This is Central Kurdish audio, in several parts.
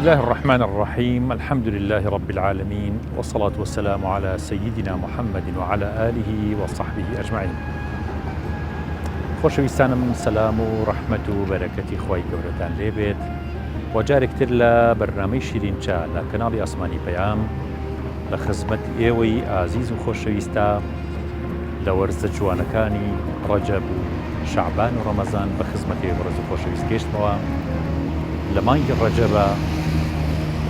الله الرحمن الرحيم الحمد لله رب العالمين والصلاة والسلام على سيدنا محمد وعلى آله وصحبه أجمعين. خۆشەویستانم سەلام و ڕەحمەت و بەرەکەتی خۆی گەورەتان لێبێت و جارێکتر لە بەرنامەی شیرینچە لە کەناڵی ئاسمانی پەیام لە خزمەت ئێوەی ئازیز و خۆشەویستە لە وەرزە جوانەکانی ڕەجەب و شەعبان و ڕەمەزان بە خزمەتی بەڕێز و خۆشەویست گەشتمەوە. لە مانگی ڕەجەبە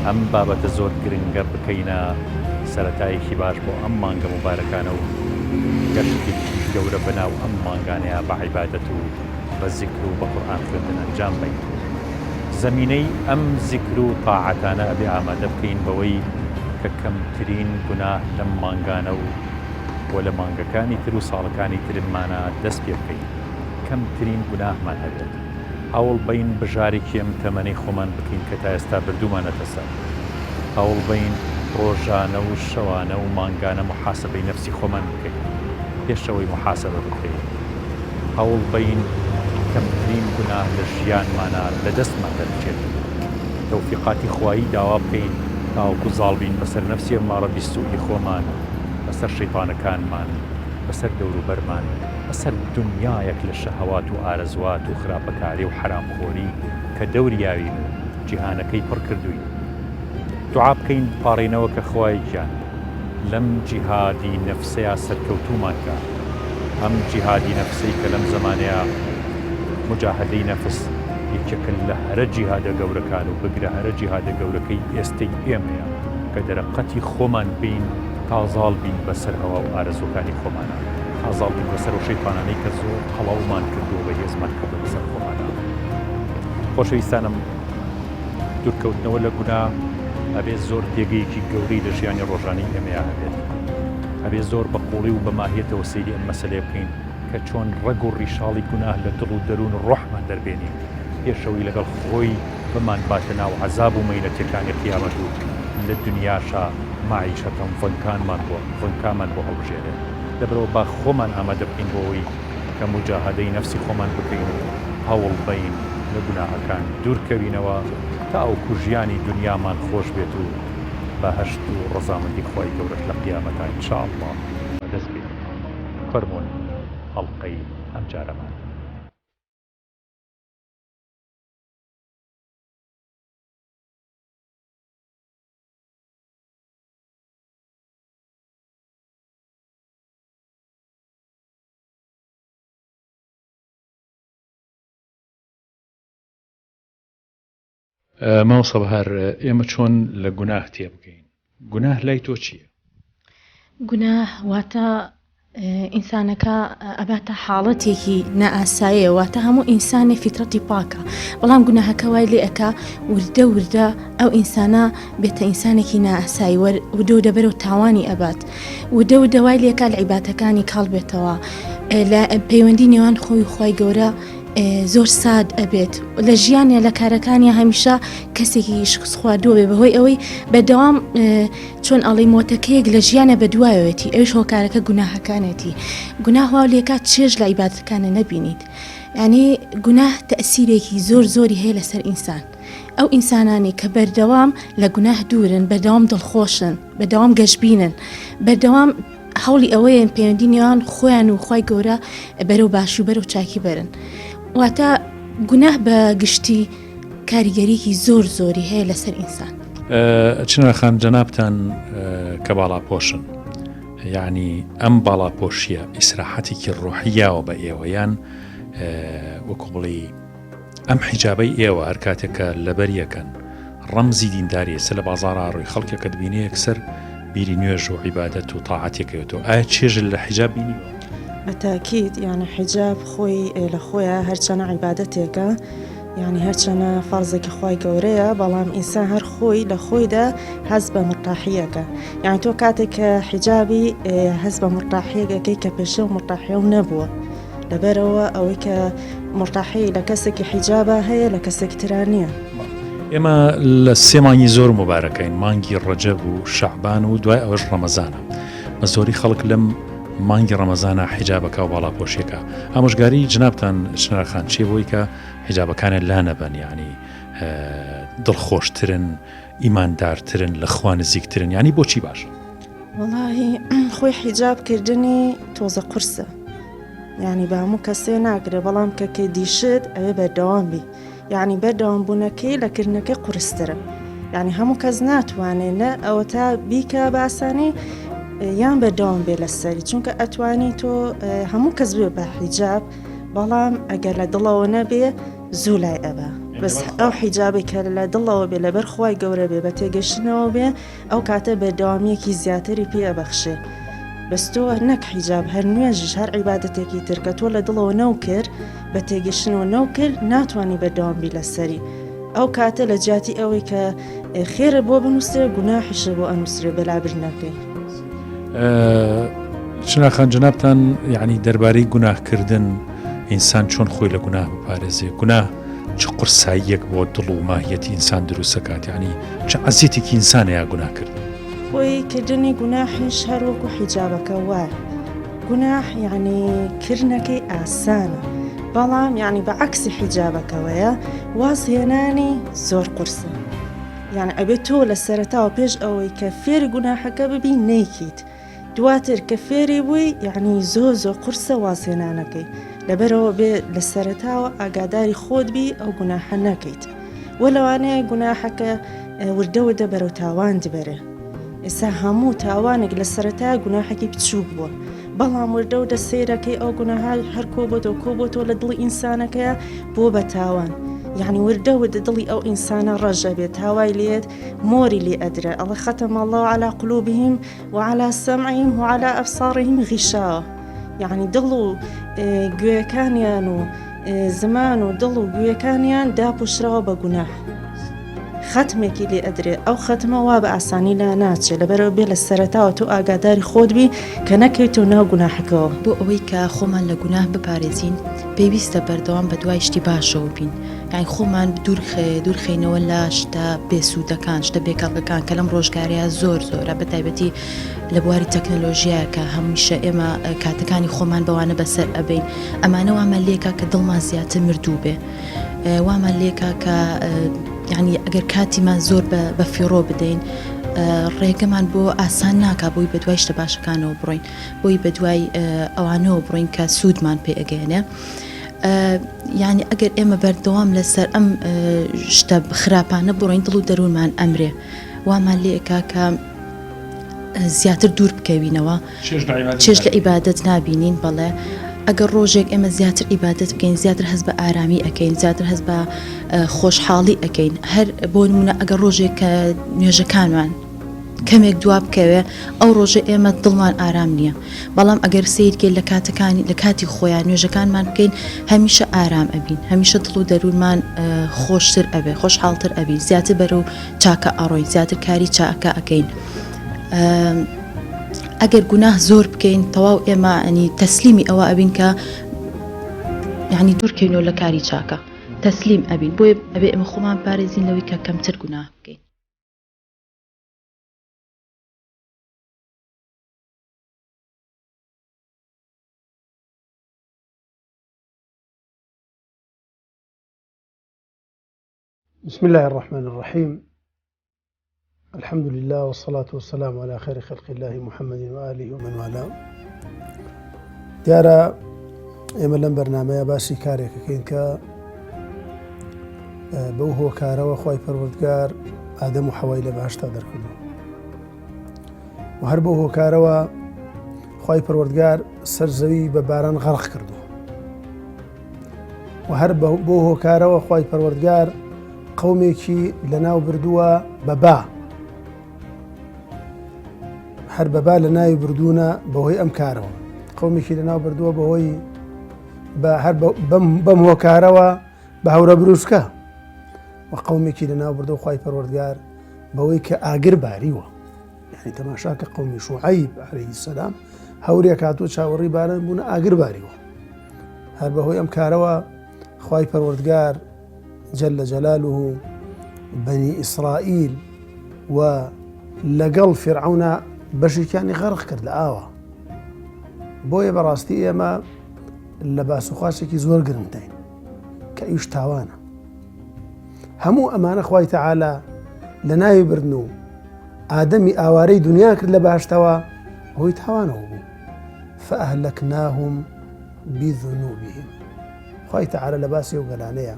ئەم بابەتە زۆر گرنگە بکەینە سەرەتایەکی باش بۆ ئەم مانگە مبارەکانە و گەشتێکی گەورە بەناو ئەم مانگانەیە بە عیبادەت و بە زیکر و بە قورئان خوێندن ئەنجام بدەین. زەمینەی ئەم زیکر و تاعەتانە ئەبێ ئامادە بکەین بەوەی کە کەمترین گوناه لەم مانگانە و لە مانگەکانی تر و ساڵەکانی ترمانە دەست پێ بکەین. کەمترین گوناهمان هەبێت. هەوڵ بین بژارێکی ئەم تەمەنەی خۆمان بکەین کە تا ئێستا بردوومانەتە سەر. هەوڵ بین ڕۆژانە و شەوانە و مانگانە محاسبەی نەفسی خۆمان بکەین پێشەوەی محاسبە بکەین. هەوڵ بین کەمترین گوناه لە ژیانمانە لە دەستمان دەرچێت. تەوفیقاتی خوایی داوا بکەین تاوەکو زاڵ بین بەسەر نەفسی ئەمارە بیستوئی خۆمان، بەسەر شەیطانەکانمان، بەسەر دەوروبەرمان، بەسەر دنیایەک لە شەهەوات و ئارەزوات و خراپەکاری و حرامخۆری کە دەوریاوین و جیهانەکەی پڕ کردووین. دوعا بکەین پاڕێنەوە کە خوای گیان لەم جیهادی نەفسەیە سەرکەوتومان کە ئەم جیهادی نەفسەی کە لەم زەمانەیە مجاهدەی نەفس یەکێکن لە هەرە جیهادە گەورەکان و بگرە هەرە جیهادە گەورەکەی ئێستەی ئێمەیە کە دەرەقەتی خۆمان بین تازاڵ بین بەسەر هەوا و ئارەزوەکانی خۆمانە، تازاڵ بین بەسەر و شەیطانانەی کە زۆر هەڵاومان کردووە بە هێزمان کردو بەسەر خۆمانە. خۆشەویستانم، دوورکەوتنەوە لە گوناه ئەبێ زۆر پێگەیەکی گەورەی لە ژیانی ڕۆژانەی ئێمەیە هەبێت. ئەبێ زۆر بە قوڵی و بەماهیەتەوە سەیری ئەم مەسەلەیە بکەین کە چۆن ڕەگ و ڕیشاڵی گوناه لە دڵ و دەروون و ڕۆحمان دەربێنین پێشەوەی لەگەڵ خۆی بمان باتە ناو عەزاب و مەینەتەکانی قیامەت و لە دنیاشا مەعیشەتەن ڤەنکامان بۆ هەڵبژێرێت. لەبەرەوە با خۆمان ئامادە بکەین بۆەوەی کە موجاهدەی نەفسی خۆمان بکەین و هەوڵ بین لە گوناهەکان دوورکەوینەوە تا ئەوکو ژیانی دنیامان خۆش بێت و بەهەشت و ڕەزامەندی خۆی گەورەت لە قیامەتە ئینشاءالله بەدەست بێت. فەرموون هەڵقەی ئەم جارەمان. ماوسە بەهار، ئێمە چۆن لە گوناه تێبگەین؟ گوناه لای تۆ چییە؟ گوناه واتە ئینسانەکە ئەباتە حاڵەتێکی نائاساییە، واتە هەموو ئینسانی فیترەتی پاکە، بەڵام گوناهەکە وای لێ ئەکا وردە وردە ئەو ئینسانە بێتە ئینسانێکی نائاسایی وردە و دەبەرەوە تاوانی ئەبات، وردە وردە وای لێکا لە عیباتەکانی کاڵ بێتەوە، لە پەیوەندی نێوان خۆی و خۆی گەورە زۆر ساد ئەبێت، لە ژیانە لە کارەکانی هەمیشە کەسێکی شخص خواردووە بێ بەهۆی ئەوەی بەدەوام چۆن ئەڵی مۆتەکەیەک لە ژیانە بەدوایەوەتی ئەوش هۆکارەکە گوناهەکانێتی. گوناه وا لێکات چێژ لە عیبادەتەکانە نەبینیت، یعنی گوناه تەئسیرێکی زۆر زۆری هەیە لەسەر ئینسان. ئەو ئینسانانی کە بەردەوام لە گوناه دوورن، بەردەوام دڵخۆشن، بەردەوام گەشببینن، بەردەوام هەوڵی ئەوەیە پەیوەندی نێوان خۆیان و خۆی گەورە بەرەو باشی و بەرەو چاکی بەرن. واتە گوناه بە گشتی کاریگەریەکی زۆر زۆری هەیە لەسەر ئینسان. چنەخان جەنابتان کە باڵاپۆشن، یعنی ئەم باڵاپۆشیە ئیسراحەتێکی ڕۆحیاوە بە ئێوەیان وەکو بڵی ئەم حیجابەی ئێوە هەر کاتێکە لەبەریەکەن ڕەمزی دینداریە سە لە بازاڕا ڕووی خەڵکێکە دبینێ یەکسەر بیری نوێژ و عیبادەت و تاعەتێکەوێتەوە. ئایا چێژە لە حیجاب بینیوە؟ بەتاکید، یعنی حیجاب خۆی لە خۆیە هەرچەنە عیبادەتێکە، یعنی هەرچەنە فەرزێکی خۆی گەورەیە، بەڵام ئینسان هەر خۆی لە خۆیدا هەز بە مرتاحیەکە. یعنی تۆ کاتێک کە حیجابی هەز بە مرتاحیەکەی کە پێشە و مرتاحیە و نەبووە، لەبەرەوە ئەوەی کە مرتاحی لە کەسێکی حیجابە هەیە لە کەسێکی تران نییە. ئێمە لە سێ مانگی زۆر مبارەکەین، مانگی ڕەجەب و شەعبان و دوای ئەوەش ڕەمەزانە. بە زۆری خەڵک لەم مانگی ڕەمەزانە حیجابەکە و باڵاپۆشیەکە. ئامۆژگاری جنابتان چنارخان چێ بۆی کە حیجابەکانە لا نەبن، یعنی دڵخۆشترن ئیماندارترن لە خوا نزیکترن ینی بۆچی باشە؟ وڵی خۆی حیجابکردنی تۆزە قورسە یعنی بە هەموو کەسێ ناگرێ بەڵام کەکەی دیشت ئەوێ بەردەوام بی یعنی بەردەوام بوونەکەی لەکردنەکەی قورسترە یعنی هەموو کەس ناتوانێت نە ئەوە تا بیکە باسانی یان بەردەوام بێ لەسەری چونکە ئەتوانی تۆ هەموو کەس بێ بە حیجاب بەڵام ئەگەر لە دڵەوە نەبێ زوو لای ئەبە بەس ئەو حیجابی کە لە دڵەوە بێ لەبەر خوای گەورە بێ بە تێگەشتنەوە بێ ئەو کاتە بەردەوامیەکی زیاتری پێ ئەبەخشێ بەس تۆ نەک حیجاب هەر نوێژش هەر عیبادەتێکی تر کە تۆ لە دڵەوە نەو کرد بە تێگەشتنەوە نەو کرد ناتوانانی بەردەوام بی لەسەری ئەو کاتە لە جیاتی ئەوەی کە خێرە بۆ بنووسێ گوناحیشە بۆ ئەنووسێ بەلابرنەکەی شناخان جنابتان یعنی دەربارەی گوناهکردن ئینسان چۆن خۆی لە گوناه بپارێزێ گوناه چ قورساییەک بۆ دڵ و ماهیەتی ئینسان دروستەکات یعنی چ عەزیەتێکی ئینسانەیە گوناهکردن خۆی کردنی گوناحیش هەروەکو حیجابەکە وایە گوناح یعنی کردنەکەی ئاسانە بەڵام یعنی بە عەکسی حیجابەکەوەیە وازهێنانی زۆر قورسە یعنی ئەبێت تۆ لە سەرەتاوە پێش ئەوەی کە فێری گوناحەکە ببی نەیکیت دواتر کە فێری بووی یعنی زۆر قورسە وازهێنانەکەی لەبەرەوە بێ لە سەرەتاوە ئاگاداری خۆت بی ئەو گوناحە نەکەیت وە لەوانەیە گوناحەکە وردەوردە بەرەو تاوان دبەرێ ئێستا هەموو تاوانێک لە سەرەتا گوناحێکی بچووک بووە بەڵام وردەوردە سیرەکەی ئەو گوناها هەر کۆبۆتەوە لە دڵی ئینسانەکەیە بۆ بە تاوان یعنی وردەوردە دڵی ئەو ئینسانە ڕەژە بێت هاوای لێت مۆری لێ ئەدرە ئەڵە ختم الله على قلوبهم وعلى سمعهم وعلى أبصارهم غشاوة یعنی دڵ و گوێەکانیان و زمان و دڵ و گوێەکانیان داپۆشراوە بە گوناح ختمێکی لێ ئەدرێ ئەو ختمە وا بە ئاسانی لا ناچێت لەبەرەوە بێ لە سەرەتاوە تۆ ئاگاداری خۆت بی کە نەکەیتەوە ناو گوناحەکەەوە بۆ ئەوەی کە خۆمان لە گوناه بپارێزین پێویستە بەردەوام بە دوای شتی باشەوە بین یان خۆمان دوورخینەوە لە شتە بێسوودەکان شتە بێکەڵەکان کە لەم ڕۆژگاریە زۆرە بە تایبەتی لە بواری تەکنەلۆژیە کە هەمیشە ئێمە کاتەکانی خۆمان بەوانە بەسەر ئەبین ئەمانە وامان لێکە کە دڵمان زیاتر مردوو بێ وامان لێکە کە یعنی ئەگەر کاتیمان زۆر بە فیڕۆ بدەین ڕێگەمان بۆ ئاسان ناکا بۆی بە دوای شتە باشەکانەوە بڕۆین بۆی بە دوای ئەوانەوە بڕۆین کە سوودمان پێ ئەگەێنێ یعنی ئەگەر ئێمە بەردەوام لەسەر ئەم شتە خراپانە بڕۆین دڵ و دەروونمان ئەمرێ وامان لێکا کە زیاتر دوور بکەوینەوە چێژ لە عیبادەت نابینین بەڵێ ئەگەر ڕۆژێک ئێمە زیاتر عیبادەت بکەین زیاتر هەست بە ئارامی ئەەکەین زیاتر هەست بە خۆشحاڵی ئەەکەین هەر بۆ نمونە ئەگەر ڕۆژێک کە نوێژەکانمان کەمێک دواب بکەوێ ئەو ڕۆژە ئێمە دڵمان ئارام نییە بەڵام ئەگەر سیرکەین لە کاتی خۆیان نوێژەکانمان بکەین هەمیشە ئارام ئەبین هەمیشە دڵ و دەروونمان خۆشتر ئەبێ خۆشحاڵتر ئەبین زیاتر بەرەو چاکە ئەڕۆین زیاتر کاری چاکە ئەەکەین ئەگەر گوناه زۆر بکەین تەواو ئێمە ئەنی تەسلیمی ئەوە ئەبین کە یعنی دوورکەینەوە لە کاری چاکە تەسلیم ئەبین بۆیە ئەبێ ئێمە خۆمان پارێزین لەوەی کە کەمتر گوناه بکەین بسم الله الرحمن الرحيم الحمد لله والصلاة والسلام على خير خلق الله محمد وآله ومن والاه دیارە ئێمە لەم بەرنامەیە باسی کارێکەکەین کە بەو هۆکارەوە خی پەروەردگار ئادەم و حەوای لە باشتا دەرکردو و هەر بەو هۆکارەوە خی پەروەردگار سەرزەوی بە باران غەرق کردو و هەر بۆ هۆکارەوە خی پەروەردگار قەومێکی لەناو بردووە بەبا هەر بەبا لە ناوی بردوونە بەهۆی ئەم کارەوە قەومێکی لەناو بردووە بەهۆی هەر بەم هۆکارەوە بە هەورە بروسکە و قەومێکی لەناو بردو خی پەروەردگار بەوەی کە ئاگر باریوە یعنی تەماشاکە قەومی شوعەیب عەلەیهی سەلام هەورێک هاتووە چاوەڕی باران بوونە ئاگر باریوە هەر بەهۆی ئەم کارەوە خی پەروەردگار جل جلاله بني إسرائيل و لەگەڵ فرعونە بەشێکیانی غەرق کرد لە ئاوە بۆیە بەڕاستی ئێمە لە باسوخواسێکی زۆر گرنگتین کە ئیش تاوانە هەموو ئەمانە خوای تەعالا لە ناوی بردن و ئادەمی ئاوارەی دنیا کرد لە باشتەوە هۆی تاوانەوە بوو. فەئەهلەکناهم بذنوبهم. خوای تەعالا لە باسی ئەو گەلانەیە،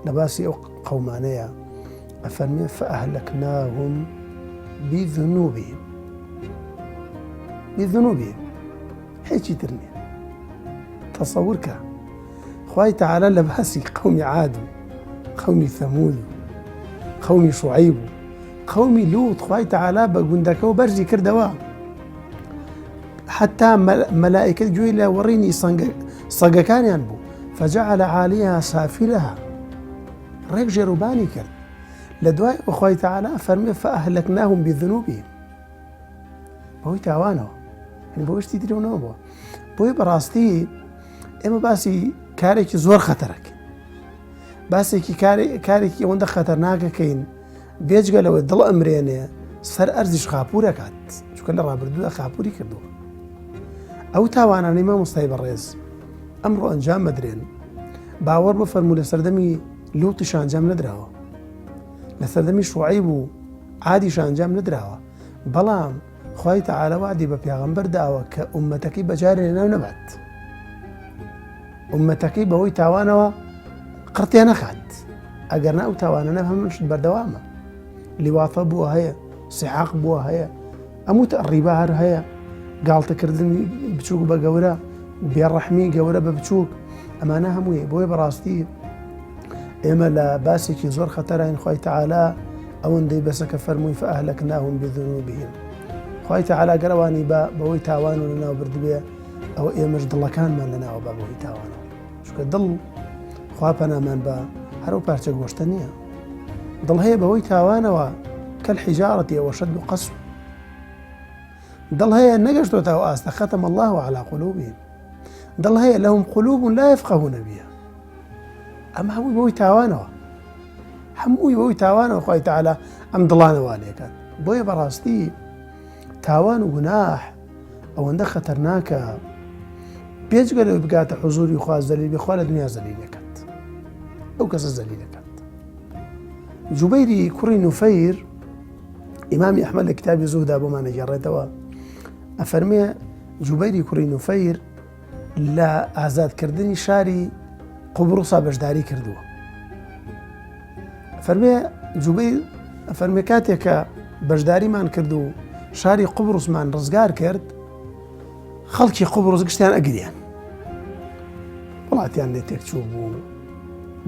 لە باسی ئەو قەومانەیە ئەفەرمێ فەئەهلەکناهم بذنوبهم. بذنوبهم هیچی تر نییە. تەسەوور کە خوای تەعالا لە باسی قەومی عاد و قەومی ثەمود و قەومی شوعەیب و قەومی لووط خوای تەعالا بە گوندەکە و بەرزی کردەوە، حتا مەلائکەت گوێی لە وەڕینی سەگەکانیان بوو. فجعل عاليها سافلها، ڕێک ژێڕوبانی کرد. لە دوای خوای تەعالا فەرمێ فەئەهلەکناهم بذنوبهم، بەهۆی تاوانەوە، بۆ شتی ترەوە بووە. بۆی بەڕاستی ئێمە باسی کارێکی زۆر خەتەرەکەین، باسێکی کارێکی ئەوەندە خەتەرناکەکەین بێجگەلەوە دڵ ئەمرێنێ سەر ئەرزیش خاپورەکات، چونکە لە ڕابردوودا خاپوری کردووە. ئەو تاوانانەی مامۆستای بەڕێز ئەمڕۆ ئەنجام مەدرێن، باوەڕ بفەرموو لە سەردەمی لووتیش ئەنجام نەدراوە، لە سەردەمی شوعەیب و عادیش ئەنجام نەدراوە، بەڵام خوای تەعالا وعدی بە پێغەمبەر داوە کە ئومەتەکەی بەجارێ لەناو نەبات، ئومەتەکەی بەهۆی تاوانەوە قڕتێ نەخات. ئەگەرنا ئەو تاوانانە هەمووشت بەردەوامە، لیواتە بووە هەیە، سیحاق بووە هەیە، ئەموو ڕیبا هەر هەیە، گاڵتەکردنی بچووک بە گەورە، بێڕەحمی گەورە بە بچووک، ئەمانە هەمووی. بۆیە بەڕاستی ئێمە لە باسێکی زۆر خەتەرین. خوای تەعالا ئەوەندەی بەسەکە فەرمووی فەئەهلەکناهم بذنوبهم. خوای تەعالا گەڕەوانی بەهۆی تاوان و لەناو بردبێ، ئەوە ئێمەش دڵەکانمان لەناوە بە بەهۆی تاوانەوە، چونکە دڵ خوا پەنامان بە هەرو پارچە گۆشتە نییە. دڵ هەیە بەهۆی تاوانەوە کەالحیجارەتی وەشەد قەسو. دڵ هەیە نەگەشتۆتەوە ئاستە ختم الله على قلوبهم. دڵ هەیە لەهم قلوب لا يفقهون بها. ئەمە هەمووی بەهۆی تاوانەوە، هەمووی بەهۆی تاوانەوە خوای تەعالا ئەم دڵانەوە لێکات. بۆیە بەڕاستی تاوان و گوناح ئەوەندە خەتەرناکە، پێچگەلەوەی بگاتە حوزوری خوا زەلیل بێ، خوا لە دنیا زەلیلەکات، ئەو کەسە زەلیلەکات. جوبەیری کوڕی نوفەیر ئیمامی ئەحمەد لە کتابی زوهدا بۆمانە گێڕێتەوە، ئەفەرمێ جوبەیری کوڕی نوفەیر لە ئازادکردنی شاری قوبڕوسا بەشداری کردووە. فەرمێ جوبەیر ئەفەرمێ کاتێک کە بەشداریمان کرد و شاری قوبڕوسمان ڕزگار کرد، خەڵکی قوبڕوس گشتیان ئەگریان، وڵاتیان لێ تێکچوو بوو،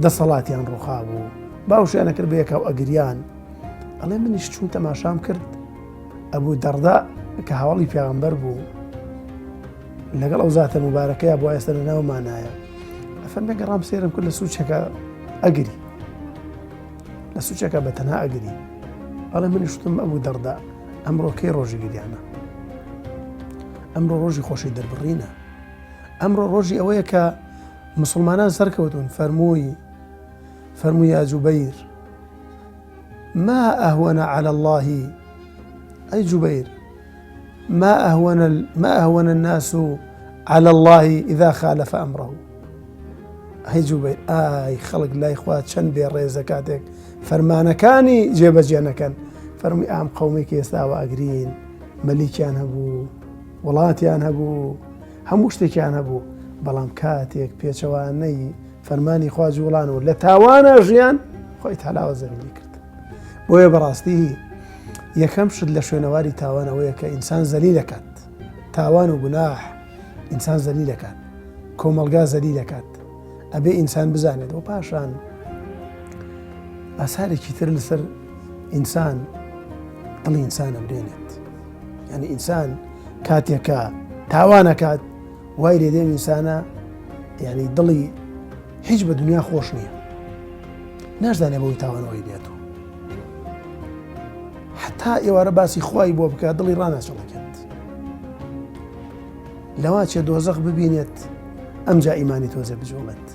دەسەڵاتیان ڕووخا بوو، باوشیانە کرد بە یەکاو ئەگریان. ئەڵێ منیش چوون تەماشام کرد، ئەبوو دەڕدا کە هاوڵی پێغەمبەر بوو لەگەڵ ئەو زاتە موبارەکەیە بۆ ئێستا لە ناومانایە. ئەفەرمێ گەڕام سێرم کرد لە سوچەکە ئەگری، لە سوچەکە بە تەنها ئەگری. ئەڵێ منیش وتم ئەبوو دەڕدا ئەمڕۆ کەی ڕۆژی گریانە، ئەمڕۆ ڕۆژی خۆشی دەربڕینە، ئەمڕۆ ڕۆژی ئەوەیە کە مسلمانان سەرکەوتون. فەرمووی یا جوبەیر ما أهون على الله، أي جبير ما أهون الناس على الله إذا خالف أمره. أي جبير أي خلق لا إخوات شن بير زكاتك فرمانەکانی جێبەجێنەکەن. فەرمووی ئام قەومێکی ئێستاوە ئەگرین، مەلیکیان هەبوو، وڵاتیان هەبوو، هەموو شتێکیان هەبوو، بەڵام کاتێک پێچەوانەی فەرمانی خوا جوڵانەوە لە تاوانە ژیان خۆی تەعالا زەلیلی کرد. بۆیە بەڕاستی یەکەم شت لە شوێنەواری تاوانەوەیە کە ئینسان زەلیلەکات. تاوان و گوناح ئینسان زەلیلەکات، کۆمەلگا زەلیلەکات. ئەبێ ئینسان بزانێت و پاشان ئاسارێکی تر لەسەر ئینسان دڵی ئینسان ئەمرێنێت. یعنی ئینسان کاتێکە تاوانەکات وای لێدێن ئینسانە، یعنی دڵی هیچ بە دنیا خۆش نییە، ناشدانێ بەوەی تاوانەوەی بێتەوە. حتا ئێوارە باسی خوای بۆ بکات دڵی ڕاناچڵەکێت، لەوا چێ دۆزەخ ببینێت ئەمجا ئیمانی تۆزە بجوڵێت.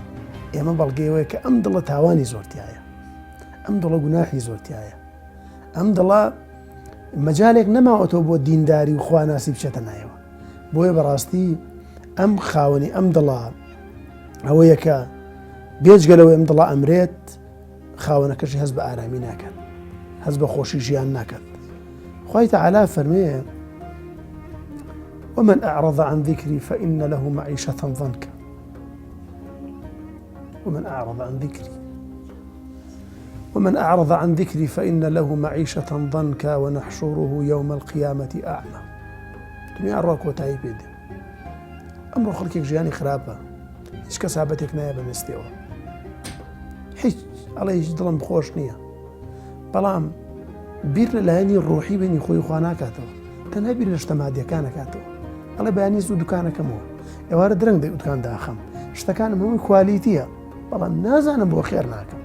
ئێمە بەڵگەیەوەیە کە ئەم دڵە تاوانی زۆرتیایە، ئەم دڵە گوناحی زۆرتیایە، ئەم دڵە مەجالێک نەماوەتەوە بۆ دینداری و خواناسی بچێتە نایەوە. بۆیە بەڕاستی ئەم خاوەنی ئەم دڵە ئەوەیە کە بێجگەلەوەی ئەم دڵە ئەمرێت خاوەنەکەشی هەست بە ئارامی ناکات، هەست بە خۆشی ژیان ناکات. خوای تەعالا فەرمێ ومن أعرض عن ذكري فإن له معيشة ضنكا ومن أعرض عن ذكري فإن له معيشة ضنكا ونحشره يوم القيامة أعمى. دنیا ڕۆک کۆتایی پێدێ. ئەمڕۆ خەڵکێک ژیانی خراپە، هیچ کەس هابەتێک نایە بەمەستەوە، هیچ ئەڵێ هیچ دڵم خۆش نییە، بەڵام بیر لە لایەنی ڕۆحی بینی خۆی خوا ناکاتەوە، تەنها بیر لە شتە مادیەکان نکاتەوە. ئەڵێ بەیانی زوو دوکانەکەمەوە، ئێوارە درەنگ دەی دوکان داخەم، شتەکانم هەمووی کوالیتیە، بەڵام نازانم بۆ خێر ناکەم.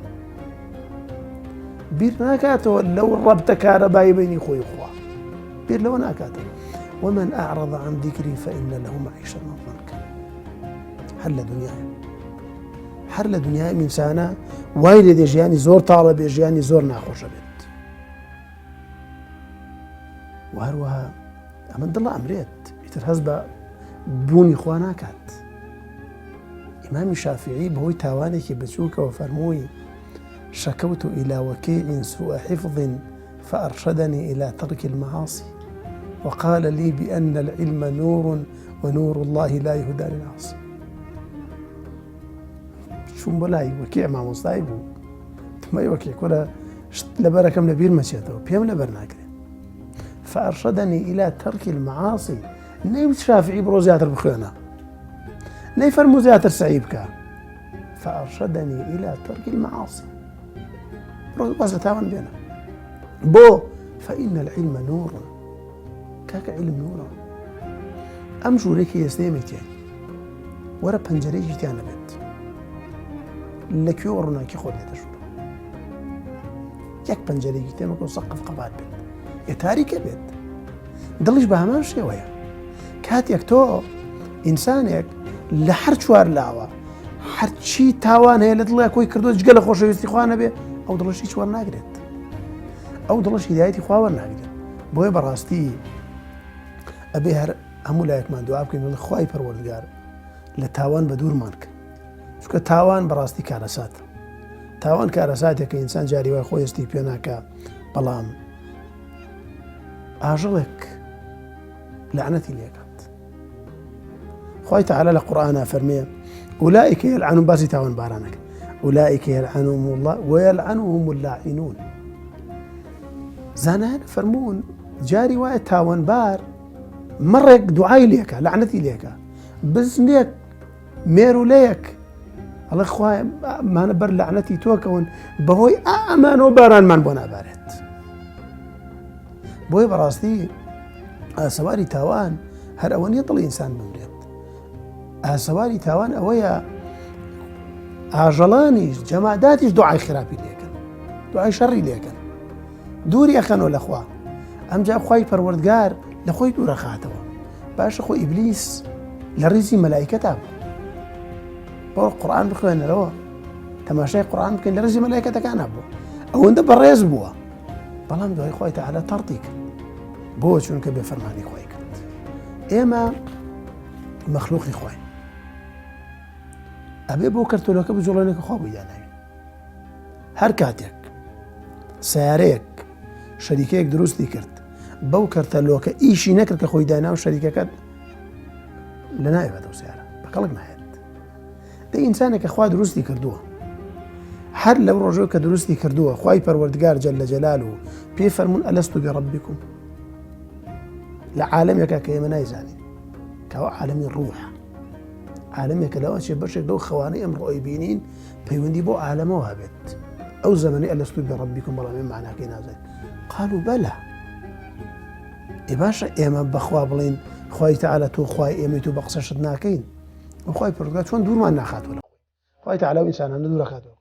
بیر ناکاتەوە لەو ڕەبتە کارەبایی بینی خۆی خوا، بیر لەوە ناکاتەوە. ومن أعرض عن ذكري فإن له معيشة ضنكا. هەر لە دنیای ئینسانە وای لێدێ ژیانی زۆر تاڵە بێ، ژیانی زۆر ناخۆشە بێت. و هەروەها ئەمە دڵ ئەمرێت ئیتر هەست بە بوونی خوا ناکات. ئیمامی شافعی بەهۆی تاوانێکی بچووکەوە فەرمووی شكوت إلى وكيع سوء حفظ فأرشدني إلى ترك المعاصي وقال لي بأن العلم نور ونور الله لا يهدى للعاصي. شوم بەلای وەکیع مامۆستای بوو، تمای وەکیع کۆلە لەبەرەکەم لە بیر مەچێتەوە، پێم لەبەر ناکرێت. فأرشدني إلى ترك المعاصي. نەیوت شافعی بڕۆ زیاتر بخوێنە، نەیفەرموو زیاتر سعی بکە. فأرشدني إلى ترك المعاصي. بڕۆ باز لە تاوان بێنە. بۆ فإن العلم نور. کاکە علم نورە. ئەم ژوورێکی ئێستێمێتیان وەرە پەنجەرەیەکی تیانە بێت، لەکوێوە ڕووناکی خۆ لێ دەژوورە، یەک پەنجەرەیەکی تێمەکە و سەقف قەبات بێت، تاریکە بێت، دڵیش بە هەمان شێوەیە. کاتێک تۆ ئینسانێک لە هەر چوار لاوە هەرچی تاوان هەیە لە دڵی کۆی کردو جگە لە خۆشەویستی خوا نەبێ، ئەو دڵش هیچ وەرناگرێت، ئەو دڵش هیدایەتی خوا وەرناگرێت. بۆیە بەڕاستی ئەبێ هەر هەموو لایەکمان دوعا بکەین وڵی خوای پەروەردگار لە تاوان بە دوورمان کە، چونکە تاوان بەڕاستی کارەساتە. تاوان کارەساتێک کە ئینسان جاری وای خۆی هەستی پێ ناکە، بەڵام ئاژەڵێک لعنەتی لێکات. خوای تەعالا لە قورئانە فەرمێ ئولائیکە یەلعنون، باسی تاوان بارانەکە، ئولائیکە یەلعنهم الله وەیەلعنهم اللاعنون. زانایان فەرموون جاری وایە تاوانبار مەڕێک دوعای لێکە، لعنەتی لێکە، بزنێک مێرولەیەک ئەڵێ خوای مانە بەر لعنەتی تۆکەون بەهۆی ئەمانەوە بارانمان بۆ نابارێت. بۆیە بەڕاستی ئاسەواری تاوان هەر ئەوە نیە دڵی ئینسان بمرێت. ئاسەواری تاوان ئەوەیە ئاژەڵانیش جەماداتیش دوعای خراپی لێکن، دوعای شەڕی لێکن، دووری ئەخەنەوە لە خوا. ئەمجا خوای پەروەردگار لە خۆی دوورەخاتەوە. باشە خۆ ئیبلیس لە ڕیزی مەلایکەتا بوو. بۆ قورئان بخوێنەرەوە، تەماشای قورئان بکەین، لە ڕیزی مەلایکەتەکانە بوو، ئەوەندە بەڕێز بووە، بەڵام دوای خوای تەعالا تەڕتی کرد. بۆ چونکە بێفەرمانی خوای کرد. ئێمە مەخلوقی خوای، ئەبێ بۆ کەرتۆلەکە بجوڵێنێکە خوا بووی داناوین. هەر کاتێک سیارەیەک شەریکەیەک دروستی کرد بەو کەرتەلۆکە ئیشی نەکرد کە خۆی دانا و شەریکەکەت لە نایبێتەوە سیارە بەقەڵک نایێت. دە ئینسانێکە خوا دروستی کردووە، هەر لەو ڕۆژەوە کە دروستی کردووە خوای پەروەردگار جەلە جەلالوو پێی فەرموون ئەلەستو بێڕەبیکم، لە عالەمێکە کە ئێمە نایزانین کەەوە عالەمی ڕوحە، عالەمێکە لەوە چێ بەشێک لەو خەوانەی ئەمڕۆی بینین پەیوەندی بۆ عالەمەوە هەبێت. ئەو زەمەنی ئەلەستو بێڕەبیکم بەڵام ئێمە معناکەی نازانین. قالوا بەلا، باشە ئێمە بەخوا بڵین خوای تەعالا تۆ خوای ئێمەی تۆ بە قسەشت ناکەین، ئەو خوای پەروەردگار چۆن دوورمان ناخاتەوە لە خوای تەعالا و ئینسانانە دوورەخاتەوە.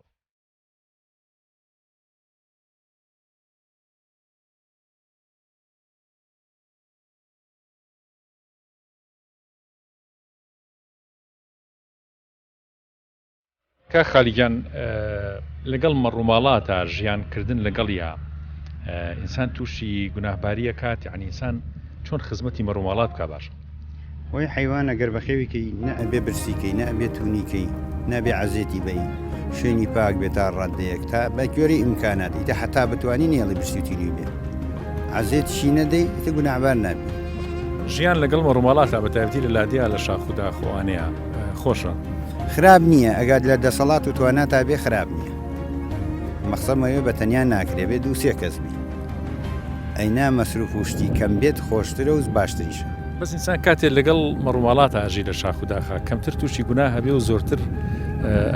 کە خالیگیان لەگەڵ مەڕووماڵاتە ژیانکردن لەگەڵیا ئینسان تووشی گوناهباریە کات، یعنی ئینسان چۆن خزمەتی مەڕووماڵات بکە باشە؟ وەی حیوانە گەر بەخێویکەی نە ئەبێ برسیکەی، نە ئەبێ تونیکەی، نابێ عەزێتی بەی، شوێنی پاک بێت تا ڕادەیەک تا بە گوێری ئیمکانات ئیتە حتا بتوانین نێڵی برسیوتیلی بێ عزێتشی نەدەی ئیتە گوناعبار نابێت. ژیان لەگەڵ مەڕوومەڵاتە بە تایبەتی لە لادیا لە شاخودا خۆوانەیە خۆشە خراپ نییە ئەگات لە دەسەڵات و توانات تا بێ خراپ نییە مەخسەمەوێ بە تەنیا ناکرێبێت دوو سێ کەس بی ئەینا مەسروف وشتی کەم بێت خۆشترە و باشتریشە. بەس ئینسان کاتێک لەگەڵ مەڕوومەڵات ئاژی لە شاخوداخە کەمتر تووشی گونا هەبێ و زۆرتر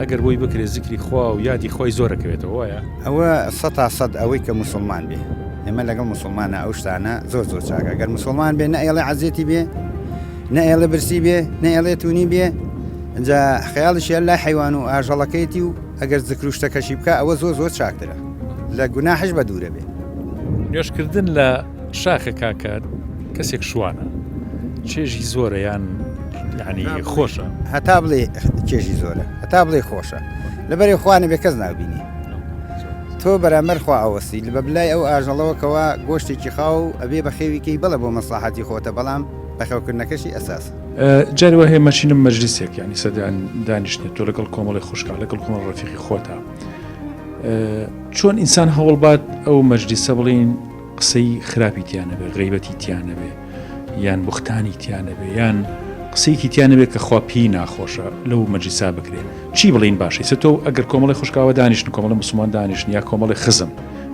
ئەگەر بۆی بکرێت زیکری خوا و یادی خۆی زۆرەکەوێتەوە وایە ئەوە 100% ئەوەی کە موسڵمان بێ ئێمە لەگەڵ موسڵمانە ئەو شتانە زۆر زۆر چاکە ئەگەر موسڵمان بێ نە ئێڵێ عەزێتی بێ نە ئێڵێ برسی بێ نە ئێڵێ تونی بێ ئەجا خەیاڵیشیان لای حیوان و ئاژەڵەکەیەتی و ئەگەر زکر و شتەکەشی بکە ئەوە زۆر زۆر چاکترە لە گوناحش بە دوورە بێ. نوێشکردن لە شاخێکا کە کەسێک شوانە چێژی زۆرە یان یعنی خۆشە هەتا بڵێ کێژی زۆرە هەتا بڵێ خۆشە لەبەرێ خوانە بێ کەس ناوبینی تۆ بەرامبەر خوا ئەوەسی لە بەبلای ئەو ئاژەڵەوەکەوە گۆشتێکی خاو ئەبێ بە خێویکەی بڵە بۆ مەسلحەتی خۆتە بەڵام بەخێوکردنەکەشی ئەساس. جارەوە هەیە مەچینم مەجلیسێک ینی سەدان دانیشتێت تۆ لەگەڵ کۆمەڵی خوشکا لەگەڵ کۆمەڵ ڕەفیقی خۆتە چۆن ئینسان هەوڵبات ئەو مەجلیسە بڵین قسەی خراپی تیانە بێ غیبەتی تیانە بێ یان بوختانی تیانە بێ یان قسەیەکی تیانە بێت کە خوا پێی ناخۆشە لەو مەجلیسا بکرێت چی بڵین باشی سە تۆ ئەگەر کۆمەڵی خوشکاوە دانیشتن کۆمەڵی موسڵمان دانیشتن یا کۆمەڵی خزم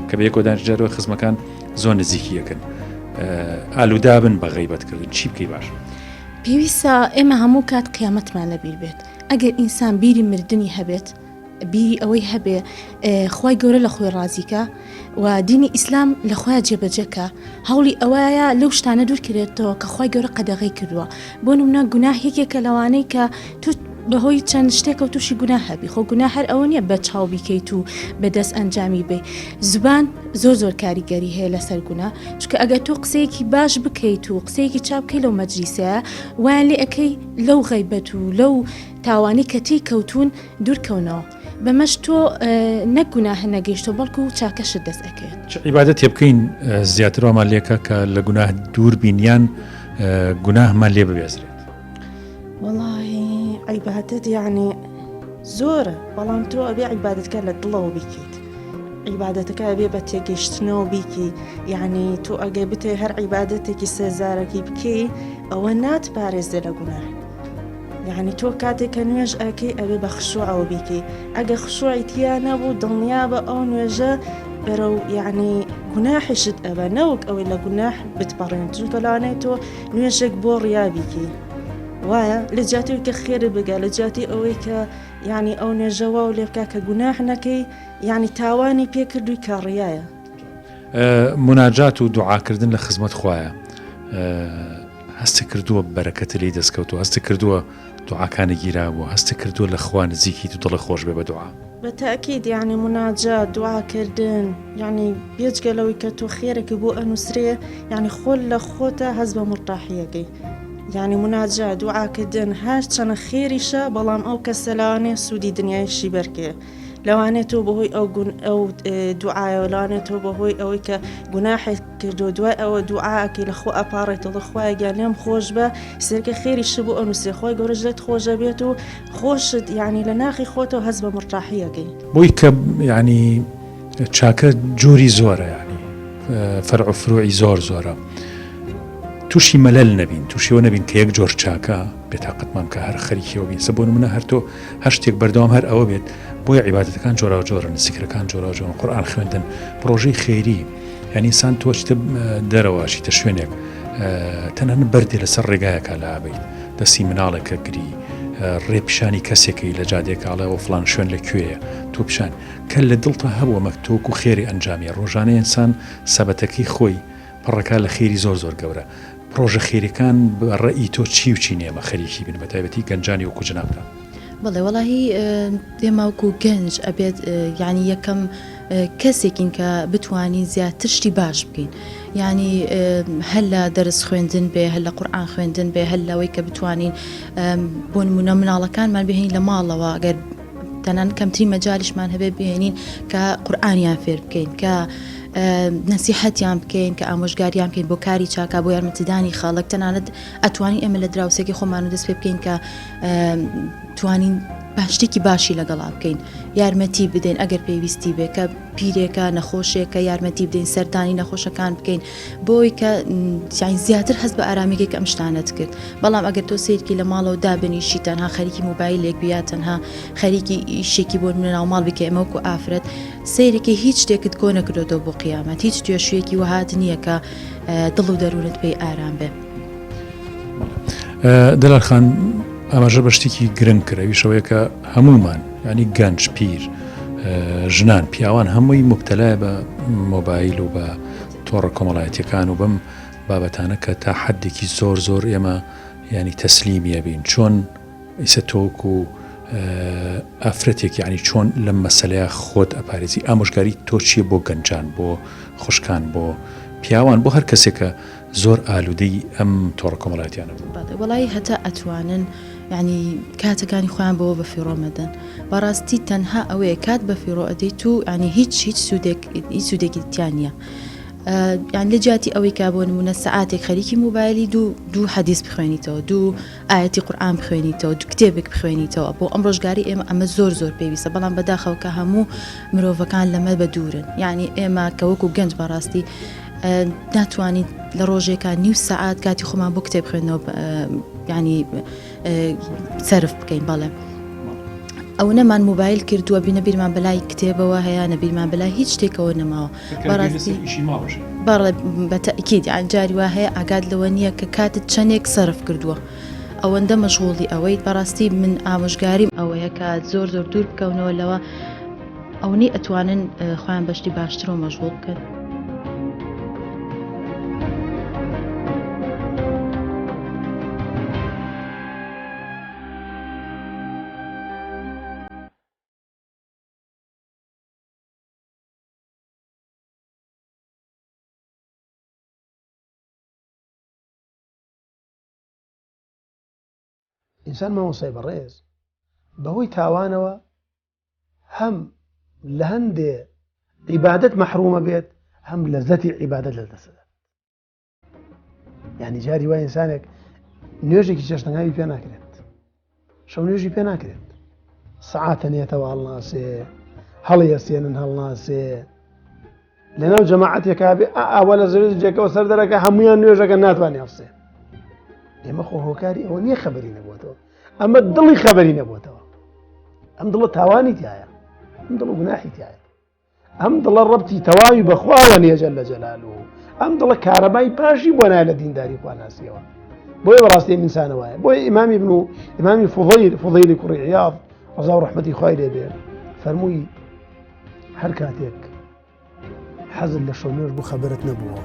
کە بە یەکۆ دانیشت جارەوە خزمەکان زۆر نزیکیەکەن ئالوودابن بە غیبەتکردن چی بکەی باش؟ پێویستە ئێمە هەموو کات قیامەتمان لەبیر بێت ئەگەر ئینسان بیری مردنی هەبێت بیری ئەوەی هەبێ خوای گەورە لە خۆی ڕازیکە و دینی ئیسلام لە خۆیان جێبەجێکە هەوڵی ئەوەیە لەو شتانە دوورکرێتەوە کە خوای گەورە قەدەغی کردووە بۆ نمونە گوناه یەکێکە لەوانەی کە تو بەهۆی چەند شتێکە و تووشی گوناه هەبی خۆ گوناه هەر ئەوە نییە بە چاو بیکەیت و بەدەست ئەنجامی بێ زبان زۆر زۆر کاریگەری هەیە لەسەر گوناه چونکە ئەگەر تۆ قسەیەکی باش بکەیت و قسەیەکی چاپ بکەیت لەو مەجلیسەیە وایان لێ ئەەکەی لەو غیبەت و لەو تاوانی کە تێی کەوتون دوورکەونەوە بەمەش تۆ نەگوناه نەگەیشتۆ بەڵکو و چاکەشت دەست ئەەکەێت عیبادەت تێ بکەین زیاترەوەمان لێکە کە لە گوناه دوور بینیان گوناهمان لێ ببێزرێت. وڵی عیبادەت یعنی زۆرە بەڵام تۆ ئەبێ عیبادەتەکە لە دڵەوە بیکەیت عیبادەتەکە ئەبێ بە تێگەیشتنەوە بیکی یعنی تۆ ئەگەی بتێ هەر عیبادەتێکی سێزارەکی بکەی ئەوە ناتپارێزێ لە گوناه یعنی تۆ کاتێک کە نوێژ ئەکەی ئەبێ بە خشوعەوە بیکەی ئەگە خشوعی تیا نەبوو دڵنیا بە ئەو نوێژە بەرەو یعنی گوناحشت ئەبە نەوەک ئەوەی لە گوناح بتپەڕێن چونکە لەوانەیە تۆ نوێژێک بۆ ڕیابیکەی وایە لە جاتیوی کە خێرە بگە لە جاتی ئەوەی کە یعنی ئەو نێژەوە و لێبکە کە گوناح نەکەی یعنی تاوانی پێکردووی کاڕیایە. مناجات و دوعاکردن لە خزمەت خوایە هەستە کردووە بەرەکەت لی دەستکەوتو هەستە کردووە دوعاکانە گیرابووە هەستە کردووە لە خوا نزیکی و دڵە خۆش بێ بە دوعا بەتاکید یعنی مناجات دوعاکردن یعنی بێجگەلەوەی کە تۆ خێرەکە بۆ ئەنووسرێ یعنی خۆل لە خۆتە هەز بە مرتاحیەکەی یعنی مناجات دوعاکردن هەر چەنە خێریشە بەڵام ئەو کەسە لەوانێ سوودی دنیایشی بەرکێ لەوانێت تۆ بەهۆی ئەو دوعاە لەوانێت تۆ بەهۆی ئەوەی کە گوناحێت کردو دوای ئەوە دوعاکەی لە خۆ ئەپارڕێتەوە خوای گیان لێم خۆش بە سێرکە خێریش بۆ ئەنووسێ خۆی گەورەش لێت خۆشە بێت و خۆشت یعنی لە ناخی خۆتەوە هەز بە مرتاحیەکەی بۆی کە ینی چاکە جۆری زۆرە ینی فەرع و فروعی زۆر زۆرە تووشی مەلەل نەبین تووشیەوە نەبین کە یەک جۆر چاکە بێتاقەتمان کە هەر خەریکیەوە بین سە بۆ نمونە هەر تۆ هەر شتێک بەردەوام هەر ئەوە بێت بۆیە عیبادەتەکان جۆرا جۆرن سیکرەکان جۆرا جۆرن قورئان خوێندن پرۆژەی خێری یعنی ئینسان تۆ چتە دەرەوە چیتە شوێنێک تەنانە بەردێ لەسەر ڕێگایەکە لابیت دەستی مناڵێکە گری ڕێ پیشانی کەسێکی لە جادێکاڵەوە فلان شوێن لەکوێیە تۆ پیشان کە لە دڵتە هەبووە مەکتۆک و خێری ئەنجامیە ڕۆژانەی ئینسان سەبەتەکەی خۆی پڕەکە لە خێری زۆر زۆر گەورە پرۆژە خێریەکان ڕێی تۆ چی و چی نێمە خەریکی بن بە تایبەتی گەنجانی وەکو جنابتان بەڵێ وەڵاهی دێماوکو گەنج ئەبێت یعنی یەکەم کەسێکین کە بتوانین زیاتر شتی باش بکەین یعنی هەل لە دەرس خوێندن بێ هەل لە قورئان خوێندن بێ هەل لەوەی کە بتوانین بۆ نمونە مناڵەکانمان بهێنین لە ماڵەوە ئەگەر تەنان کەمتری مەجالیشمان هەبێ بهێنین کە قورئانیان فێر بکەین کە نەسیحەتیان بکەین کە ئامۆژگاریان بکەین بۆ کاری چاکە بۆ یارمەتیدانی خەڵک تەنانەت ئەتوانین ئێمە لە دراوسێکی خۆمان و دەست پێ بکەین کە توانین شتێکی باشی لەگەڵا بکەین یارمەتی بدەین ئەگەر پێویستی بێ کە پیرێکە نەخۆشێکە یارمەتی بدەین سەردانی نەخۆشەکان بکەین بۆی کە زیاتر هەست بە ئارامێکی ئەم شتانت کرد بەڵام ئەگەر تۆ سیرکی لە ماڵەوە دابنیشی تەنها خەریکی مۆبایلێک بیا تەنها خەریکی شێکی بۆ منە ناو ماڵ بکە ئەمەوەکو ئافرەت سیرێکی هیچ شتێکت کۆ نەکردێتەوە بۆ قیامەت هیچ توێشویەکی وهات نییە کە دڵ و دەروونت پێی ئارام بێ. دلال خان ئەمەژە بە شتێکی گرنگ کراویشەوەیە کە هەمومان ینی گەنج پیر ژنان پیاوان هەمووی مبتەلای بە مۆبایل و بە تۆڕە کۆمەڵایەتیەکان و بەم بابەتانە کە تا حدێکی زۆر ئێمە ینی تەسلیمیە بین چۆن ئیسە تۆک و ئافرەتێک ینی چۆن لەم مەسەلەیە خۆت ئەپارێزی ئامۆژگاری تۆ چیە بۆ گەنجان بۆ خوشکان بۆ پیاوان بۆ هەر کەسێکە زۆر ئالوودەی ئەم تۆڕە کۆمەڵایەتیانە وڵی هەتا ئەتوانن ینی کاتەکانی خۆیان بەوە بە فیڕۆ مەدەن بەڕاستی تەنها ئەوەیە کات بە فیڕۆ ئەدەیت و ینی هیچ سوودێکی تیان نیە یان لە جاتی ئەوەی کا بۆ نمونە سەعاتێک خەریکی مۆبایلی دوو حەدیث بخوێنیتەوە دوو ئاەتی قورئان بخوێنیتەوە دوو کتێبێک بخوێنیتەوە بۆ ئەم ڕۆژگاری ئەمە زۆر پێویستە بەڵام بەداخەوە کە هەموو مرۆڤەکان لەمە بە دوورن یعنی ئێمە کە وەکو گەنج بەڕاستی ناتوانین لە ڕۆژێکە نیو سەعات کاتی خۆمان بۆ کتێب خوێنەوە ینی سەرف بکەین بەڵێ ئەو نەمان مۆبایل کردووە بینە بیرمان بەلای کتێبەوە هەیە نەبیرمان بەلای هیچ شتێکەوە نەماوە بەڕاستی بەڵێ بەتەئکید جاری وا هەیە ئاگاد لەوە نییە کە کاتت چەندێک سەرف کردووە ئەوەندە مەشغوڵی ئەوەی بەڕاستی من ئامۆژگاریم ئەوەیە کە زۆر دوور بکەونەوە لەوە ئەوەی ئەتوانن خۆیان بەشتی باشترەوە مەشغوڵ بکەن. ئینسان مامۆسای بەڕێز بەهۆی تاوانەوە هەم لە هەندێ عیبادەت مەحرومە بێت هەم لەزەتی عیبادەت لەدەستدات یعنی جاری وای ئینسانێک نوێژێکی چێشتەنگاوی پێ ناکرێت شەو نوێژی پێ ناکرێت سەعاتە نێتەوە هەڵناسێ هەڵیەسێنن هەڵناسێ لەناو جەماعەتێکا بێ ئاوە لە زەوێجێکەوە سەر دەرەکە هەمویان نوێژەکە ناتوانێ هەڵسێ ئێمە خۆ هۆکاری ئەوە نییە خەبەری نەبووەتەوە ئەمە دڵی خەبەری نەبووەتەوە ئەم دڵە تاوانی تایە ئەم دڵ گوناحی تایە ئەم دڵە ڕەبتی تەواوی بەخواوە نیە جەل لە جەلالوه ئەم دڵە کارەبای پاشی بۆ نایە لە دینداری خواناسیەوە بۆیە بەڕاستی ئینسانە وایە بۆیە ئیمامی فوضەیلی کوڕی عیاض ڕەزا و ڕەحمەتی خوای لێ بێ فەرمووی هەر کاتێک حەزت لە شەو نوێژ بوو خەبەرت نەبووە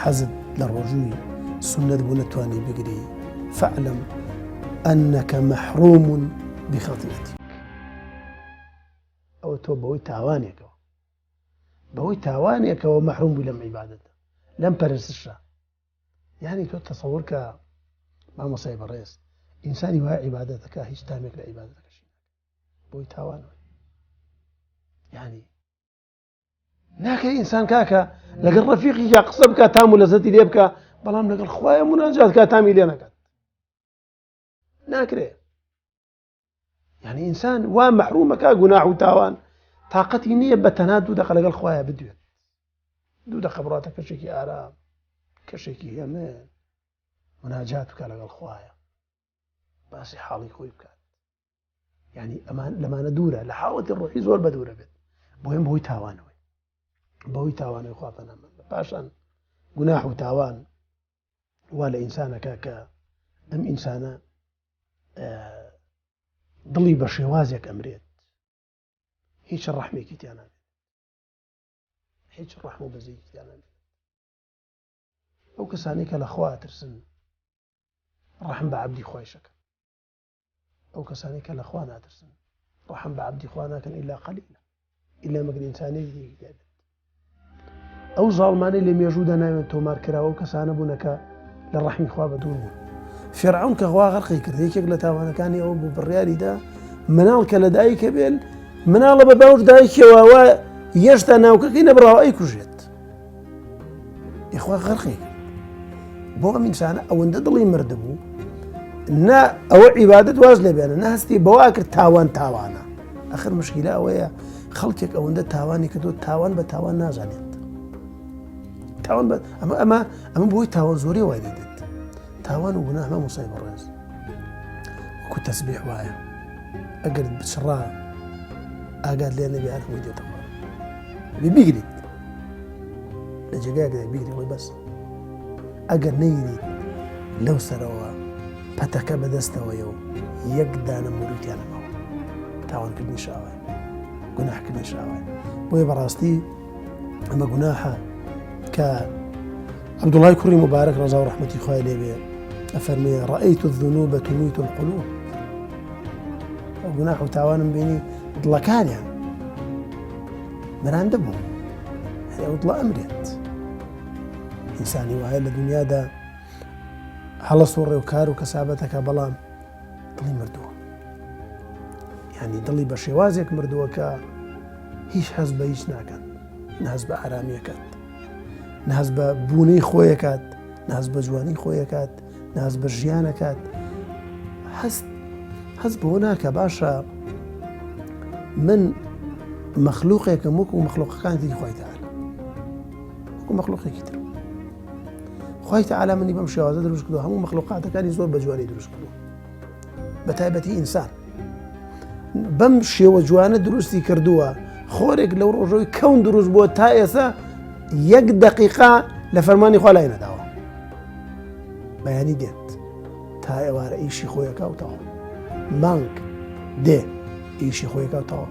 حەزت لە ڕۆژووی سنت بوو نەتوانی بگری فەعلم ئەنەکە مەحروم بخەتیئەتیک ئەوە تۆ بەهۆی تاوانێکەوە مەحروم بووی لەم عیبادەتە لەم پەرستشە یعنی تۆ تەسەوور کە مامۆسای بەڕێز ئینسانی وایە عیبادەتەکە هیچ تامێک لە عیبادەتەکەشی بۆی تاوانەوە یعنی ناکەی ئینسان کاکە لەگەڵ ڕەفیقی یا قسە بکە تام و لەزەتی لێ بکە بەڵام لەگەڵ خوایە مناجات کە تامی لێ نەکات ناکرێ یعنی ئینسان وا مەحرومەکە گوناح و تاوان تااقەتی نییە بە تەنها دوو دەقە لەگەڵ خوایە بدوێت دوو دەقە بڕاتە کەشێکی ئارام کەشێکی هێمن مناجات بکە لەگەڵ خوایە باسی حاڵی خۆی بکات یعنی ئەمان لەمانە دوورە لە حاڵەتی ڕۆحی زۆر بە دوورە بێت بۆیم بەهۆی تاوانەوەی خوا پەنامە پاشان گوناح و تاوان وا لە ئینسانەکە کە ئەم ئینسانە دڵی بە شێوازێک ئەمرێت هیچ ڕەحمێکی تیانە هیچ ڕەحم و بەزەیەکی تیانە ئەو کەسانی کە لە خوا ترسن ڕەحم بە عەبدی خوای شەکەن ئەو کەسانی کە لە خوا ناترسن ڕەحم بە عەبدی خوا ناکەن ئیلا قەلیلە ئیلا مەگەر ئینسانێکی دیکە دێت ئەو زاڵمانەی لە مێژوودا ناوێت تۆمار کراوە و کەسانە بوونەکە لە ڕەحمی خوا بە دوور بوون فێرعون کە خوا غەرقی کرد یەکێک لە تاوانەکانی ئەوە بوو بڕیاریدا مناڵ کە لە دایکە بێن مناڵە بە باوش دایکەوە وا هێشتا ناوکەکەی نەبراوە ئەی کوژێت یخوا غەرقی کرد بۆ ئەم ئینسانە ئەوەندە دڵی مردە بوو نا ئەوە عیبادەت واز لێ بێنە ناستی بەوا کرد تاوان تاوانە ئەخر مشکلە ئەوەیە خەڵکێک ئەوەندە تاوانی کردو تاوان بە تاوان نازانێت تاوان ئەمە بۆی تاوان زۆری وای دێت تاوان و گوناه هەموو موسای بەڕێز وەکو تەسبیح وایە ئەگەر بچڕا ئاگات لێ نەبێ هەر هەمووی دێتەوە بیگریت لە جێگایەکدا بیگری وای بەس ئەگەر نەیگریت لەو سەرەوە پەتەکە بەدەستەوەیە و یەک دانە موروتیان نەماوە تاوانکردنی شاوای گوناحکردنی شاوای بۆیە بەڕاستی ئەمە گوناحە کە عەبدوڵای کوڕی مبارەک ڕەزا و ڕەحمەتی خوای لێ بێ ئەفەرمێ ڕەئەیت الذنوب تمیت القلوب ئەو گوناح و تاوانم بینی دڵەکانیان بەرامدە بوو ئەو دڵە ئەمرێت ئینسانی وایە لە دنیادا هەڵە سوڕێ و کار و کەسابەتەکە بەڵام دڵی مردووە یعنی دڵی بە شێوازێک مردووە کە هیچ هەست بە هیچ ناکات نەهەست بە ئارامیەکەت نەهەست بە بوونەی خۆیەکات نەهەست بە جوانی خۆیەکات نەهەست بە ژیانەکات هەست بەوە ناکە باشە من مەخلوقێکم وەکو مەخلوقەکانی خوای تەعالا وەکو مەخلوقێکی تر خوای تەعالا منی بەم شێوازە دروست کردووە هەموو مەخلوقاتەکانی زۆر بە جوانی دروست کردووە بە تایبەتی ئینسان بەم شێوە جوانە دروستی کردووە خۆرێک لەو ڕۆژەوەی کەون دروست بووە تا ئێستا یەک دەقیقا لە فەرمانی خوا لای نەداوە بەیانی دێت تا ئێوارە ئیشی خۆیەکە و تەواو مانگ دێ ئیشی خۆیەکە و تەواو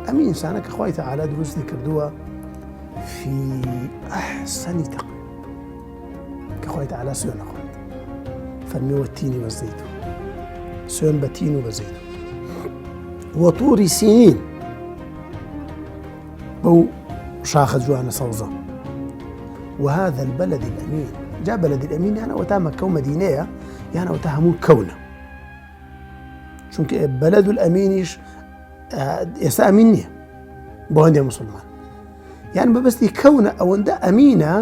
ئەمی ئینسانە کە خوای تەعالا دروستی کردووە في ئەحسەنی تەقویم کە خوای تەعالا سوێن نەخوات فەرمی وەتینی وەزەیتون سوێن بە تین و بەزەیتون وەطوری سینین بەو شاخە جوانە سەوزە وهذا البلد الأمين جا بلد الأمين يعني وتا مكة ومدينة يعني وتا همون كونة چونکە بلد الأمينيش ئێستا ئەمین نییە بۆ هەندێک مسلمان یان بەبەستی کەونە ئەوەندە ئەمینە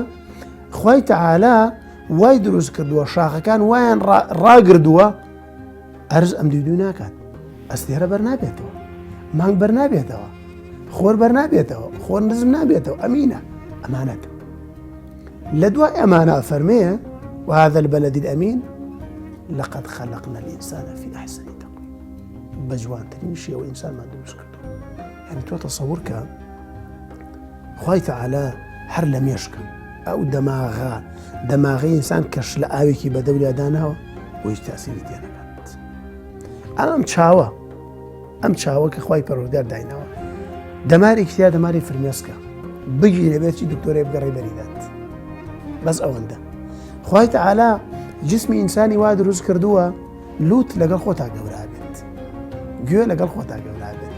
خوای تەعالا وای دروست کردووە شاخەکان وایان ڕاگردووە ئەرز ئەم دوو ناکات ئەستێرە بەرنابێتەوە مانگ بەرنابێتەوە خۆر بەرنابێتەوە خۆر نزم نابێتەوە ئەمینە ئەمانەتە لە دوای ئەمانە فەرمەیە وهذا البلد الأمين لقد خلقنا الإنسان في أحسن تقويم بجوانترین شێوە ئینسانمان دروست کردووە یعنی تۆ تەسەوور کە خوای تەعالا هەر لە مێشکە ئەو دەماغی ئینسان کەش لە ئاوێکی بە دەوریا داناوە بۆ هیچ تاسیری تێ نەکات ئەم چاوە کە خوای پەروەردگار دایناوە دەمارێکی تیا دەماری فرمێسکە بگیرێ بێت چی دکتۆرێ بگەڕێ بەریدات بەس ئەوەندە خوای تەعالا جسمی ئینسانی وا دروست کردووە لوت لەگەڵ خۆتا گەورا بێت گوێ لەگەڵ خۆتا گەورا بێت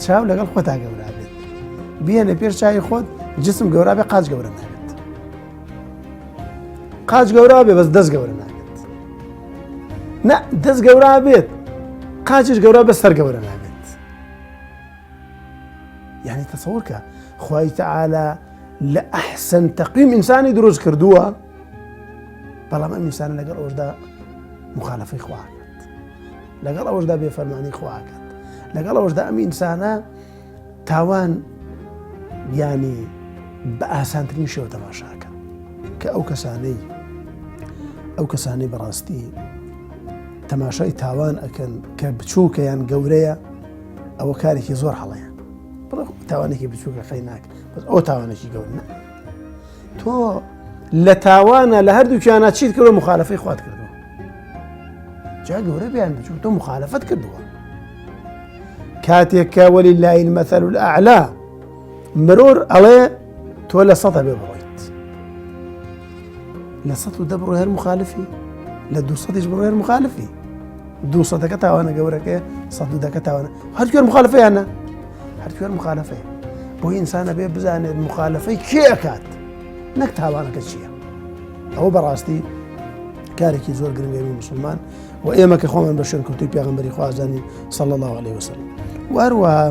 چاو لەگەڵ خۆتا گەورا بێت بێنە پێش چاوی خۆت جسم گەورا بێ قاچ گەورە نابێت قاچ گەورا بێ بەس دەست گەورە نابێت نە دەست گەورا بێت قاچش گەورا بە سەر گەورە نابێت یعنی تەسەوور کە خوای تەعالا لە ئەحسەن تەقویم ئینسانی دروست کردووە بەڵام ئەم ئینسانە لەگەڵ ئەوەشدا مخالفەی خوا کرد لەگەڵ ئەوەشدا بێفەرمانی خوا کرد لەگەڵ ئەوەشدا ئەم ئینسانە تاوان یانی بە ئاسانترین شێوە تەماشاکە کە ئەو کەسانەی بەڕاستی تەماشای تاوان ئەکەن کە بچووکە یان گەورەیە ئەوە کارێکی زۆر هەڵەیە بڵێ تاوانێکی بچووکە خەی ناکە بەس ئەو تاوانێکی گەورە نە تۆ لە تاوانە لە هەردووکیانە چیت کردووە مخالفەی خوات کردووە جا گەورە بیان بچوو تۆ مخالفەت کردووە کاتێک کە وەلیلای المەثەل الأعلا مرۆر ئەڵێ تۆ لە سەدە بێ بڕۆیت لە 110 بڕۆی هەر مخالفی لە 200 بڕۆی هەر مخالفی 200ەکە تاوانە گەورەکەیە 110ەکە تاوانە هەرکوێر مخالفەیانە هەرکوێر مخالفەیە بۆی ئینسانە بێ بزانێت مخالفەی کێ ئەکات نەک تاوانەکە چییە ئەوە بەڕاستی کارێکی زۆر گرنگی مسلمان و ئێمە کە خۆمان بە شوێن کەوتووی پێغەمبەری خوا ئازانین صلی الله عليه وسلم و هەروەها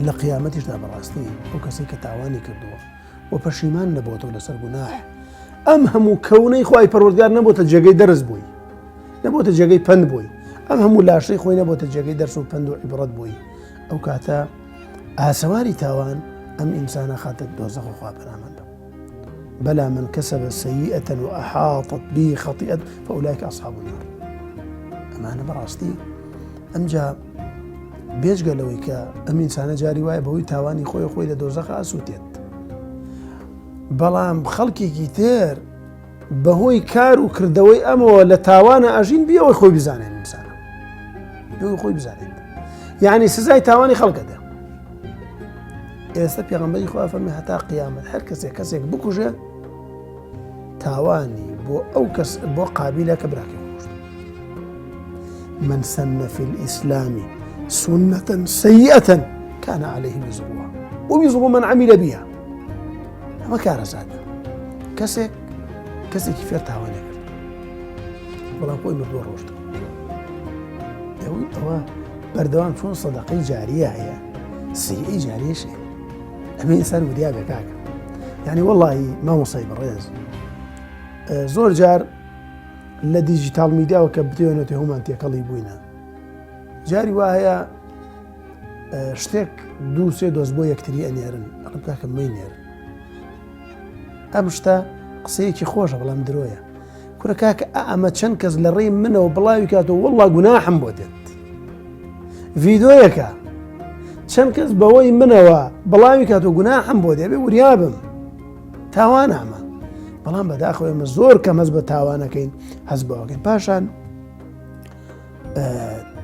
لە قیامەتیشدا بەڕاستی ئەو کەسێک کە تاوانی کردووە و پەشیمان نەبووەتەوە لەسەر گوناح ئەم هەموو کەونەی خوای پەروەردگار نەبووتە جێگەی دەرز بووی نەبووتە جێگەی پند بووی ئەم هەموو لاشەی خۆی نەبووتە جێگەی دەرس و پند و عیبرەت بووی ئەو کاتە ئاسەواری تاوان ئەم ئینسانە خاتە دۆزەخ و خوا پەنامەندە بەلا من کەسەبە سەیئەة وأحاطت به خطيئة فأولئك أصحاب النار ئەمانە بەڕاستی ئەمجا بێجگە لەوەی کە ئەم ئینسانە جاری وایە بەهۆی تاوانی خۆی لە دۆزەخ ئاسووتێت بەڵام خەڵکێکی تر بەهۆی کار و کردەوەی ئەمەوە لە تاوانە ئاژین بیەوەی خۆی بزانێت ئینسانە بێەوەی خۆی بزانێت یعنی سزای تاوانی خەڵکەدا ئێستا پێغەمبەری خوا فەرمێ هەتا قیامەت هەر کەسێک بکوژێ تاوانی بۆ ئەو کەس بۆ قابلە کە براکەی خۆشت من سن في الإسلام سنة سيئة كان عليه وزرها ووزر من عمل بها ئەمە کارە زادە کەسێکی فێر تاوانێ کرد بەڵام خۆی مردووە ڕۆژتە ئەوە بەردەوام چۆن سەدەقەی جاریە هەیە سەیئەی جاریەش هەیە ئەمە ئینسان وریا بێ کاکە یعنی وەڵڵاهی مامۆسای بەڕێز زۆر جار لە دیجیتال میدیاوە کە بتوێنێتێ هەمومان تێکەڵی بووینە جاری وا هەیە شتێک دوو سێ دۆست بۆ یەکتری ئەنێرن ئەڵم کاکە مەینێرن ئەم شتە قسەیەکی خۆشە بەڵام درۆیە کورە کاکە ئەمە چەند کەس لە ڕێی منەوە بڵاوی کاتەوە وەڵڵا گوناحم بۆ دێت ڤیدۆیەکە چەند کەس بەوەی منەوە بڵاوی کاتەوە گوناحم بۆ دێ بێ وریابم تاوانە ئەمە بەڵام بەداخەوە ئێمە زۆر کەم هەز بە تاوانەکەین هەز بەوەکەین پاشان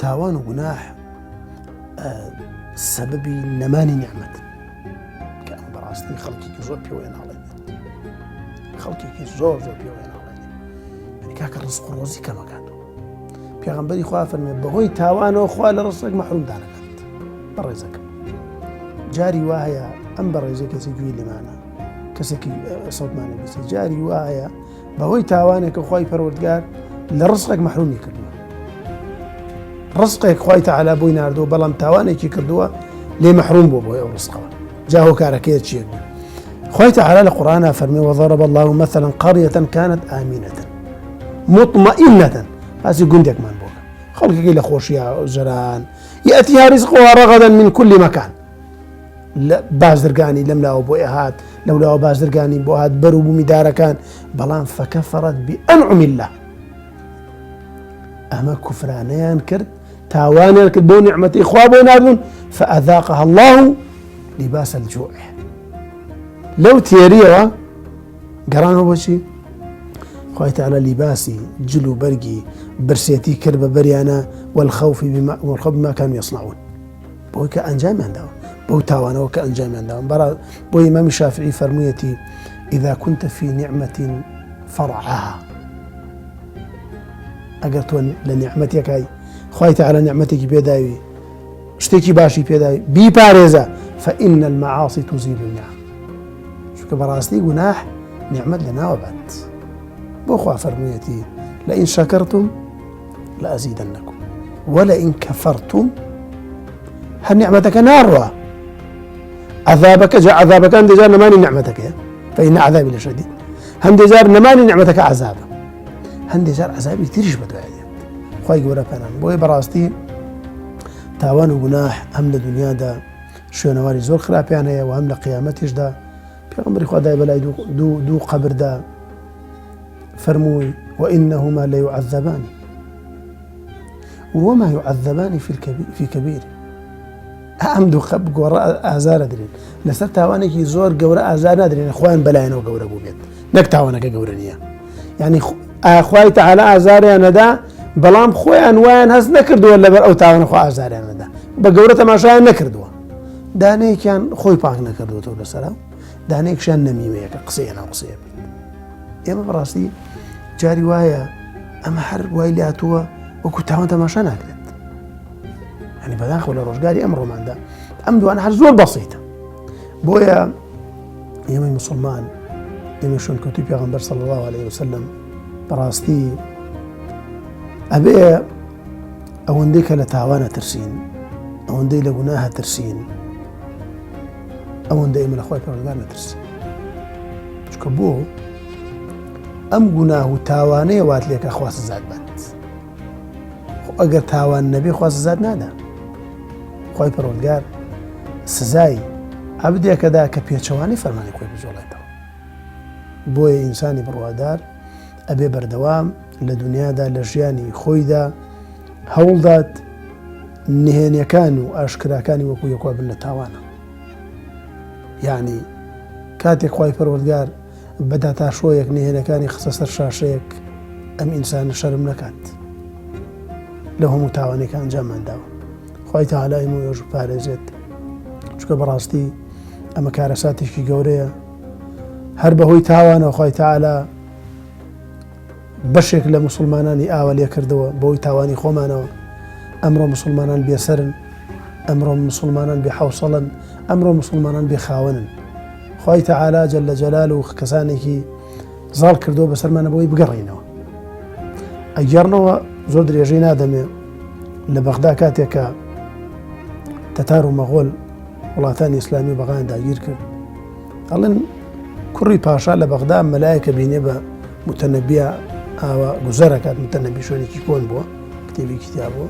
تاوان و گوناح سەبەبی نەمانی نیعمەت کە ئەم بەڕاستی خەڵکێکی زۆر پێوەیە ناڵێنێت خەڵکێکی زۆر پێوەیە ناڵێنێت یعنی کاکە ڕزق و ڕۆزی کەمەکاتەوە پێغەمبەری خوا فەرمێ بەهۆی تاوانەوە خوا لە ڕزقێک مەحروم دانەکات بەڕێزەکە جاری وا هەیە ئەم بەڕێزە کەسێکی لێمانە کەسێکی سەوتمانە بیست جاری وا هەیە بەهۆی تاوانێکە خوای پەروەردگار لە ڕزقێک مەحرومی کردووە ڕزقێک خوای تەعالا بۆی ناردووە بەڵام تاوانێکی کردووە لێ مەحروم بووە بۆی ئەو ڕزقەوە جا هۆکارەکەیە چیەک بوو خوای تەعالا لە قورئانە فەرمێ وضرب الله مثلا قرية كانت آمنة مطمئنة باسی گوندێکمان بۆ خەڵکێکی لە خۆشیە ژەران يأتيها رزقها رغدا من كل مكان بازرگانی لەم لاوە بۆ ئێهات لەولاوە بازرگانی بۆ هات بەر و بوومی دارەکان بەڵام فكفرت بأنعم الله ئەمە کوفرانەیان کرد تاوانیان کرد بۆ نیعمەتی خوا بۆ ناردوون فأذاقها الله لباس الجوع لەو تێریەوە گەڕانەوە بۆچی خوای تەعالا لیباسی جل و بەرگی برسێتی کرد بە بەریانە والخەوف بما كانوا يصنعون بۆی کە ئەنجامیان داوە بەو تاوانەوە کە ئەنجامیان داوە بۆ ئیمامی شافعی فەرموویەتی إذا كنت في نعمة فرعها ئەگەر تۆ لە نیعمەتێکای خوای تەعالا نیعمەتێکی پێداوی شتێکی باشی پێداوی بیپارێزە فإن المعاصي تزيل النعم چونکە بەڕاستی گوناح نیعمەت لەناوە بات بۆ خوا فەرموویەتی لئن شەکەرتم لأزيدنكم ولئن كفرتم هەر نیعمەتەکە ناڕوا عذابەکە جا عذابەکان دەجار نەمانی نیعمەتەکەیە فإن عذابي لشديد هەندێک جار نەمانی نیعمەتەکە عذابە هەندێک جار عذابی تریش بەدوای دێت خوای گەورە پەنام بۆیە بەڕاستی تاوان و گوناح هەم لە دنیادا شوێنەواری زۆر خراپیان هەیە و هەم لە قیامەتیشدا پێغەمبەری خوا دای بەلای دوو قەبردا فەرمووی وإنهما ليعذبان وما يعذبان في كبير ئەم دوو گۆڕە ئازارە درێن لەسەر تاوانێکی زۆر گەورە ئازار نادرێن خۆیان بەلایەنەوە گەورە بوو بێت نەک تاوانەکە گەورە نییە یعنی خوای تەعالا ئازاریان نەدا بەڵام خۆیان وایان هەست نەکردووە لەبەر ئەو تاوانە خوا ئازاریان نەدا بە گەورە تەماشایان نەکردووە دانەیەکیان خۆی پاک نەکردوێتەوە لەسەرا دانەیەکشیان نەمیمەیەکە قسەیە ناو قسەیە بێت ئێمە بەڕاستی جاری وایە ئەمە هەر وای لێ هاتووە وەکو تاوان تەماشا ناکرێت يعني بەداخەوە لە ڕۆژگاری ئەمڕۆماندا ئەم دوانە هەر زۆر بەسیتە بۆیە ئێمەی موسڵمان ئێمە شوێنکەوتووی پێغەمبەر صلی الله عليه وسلم بەڕاستی ئەبێ ئەوەندەی کە لە تاوانە ترسین ئەوەندەی لە گوناهە ترسین ئەوەندە ئێمە لە خوای پەروەردگار نەترسین چونکە بۆ ئەم گوناه و تاوانەیە وات لێکە خوا سزات بات ئەگەر تاوان نەبێ خوا سزات نادا. خۆی پەروەردگار سزای عەبدێکەدا کە پێچەوانی فەرمانی خۆی بجۆڵێتەوە. بۆیە ئینسانی بڕوادار ئەبێ بەردەوام لە دنیادا لە ژیانی خۆیدا هەوڵدات نهێنیەکان و ئاشکراکانی وەکو یەکوا بن لە تاوانە. یعنی کاتێک خۆی پەروەردگار بەدا تاشۆیەک نهێنەکانی خستە سەر شاشەیەک ئەم ئینسانە شەرم نەکات لە هەموو تاوانێک ئەنجامان داوە. خۆی تەعالا ئێمە ێژ پارێزێت، چونکە بەڕاستی ئەمە کارەساتێکی گەورەیە. هەر بەهۆی تاوانەوە خۆی تەعالا بەشێک لە موسڵمانانی ئاوا لێ کردەوە بەهۆی تاوانی خۆمانەوە. ئەمڕۆ موسڵمانان بێسەرن، ئەمڕۆ موسڵمانان بێحەوسەڵن، ئەمڕۆ موسڵمانان بێخاوەنن. خۆی تەعالا جەلە جەلال و کەسانێکی زاڵ کردەوە بەسەرمانە بۆی بگەڕینەوە. ئەگەڕنەوە زۆر درێژەی نادەمێ لە بەغدا کاتێکە تەتار و مەغۆل وڵاتانی ئیسلامی بەغایان داگیر کرد، ئەڵێن کوڕی پاشا لە بەغدا مەلایەکە بینێ بە متەنەبیە ئاوا گوزەرەکات، متەنەبی شوێنێکی کۆن بووە، کتێبێکی تیا بووە،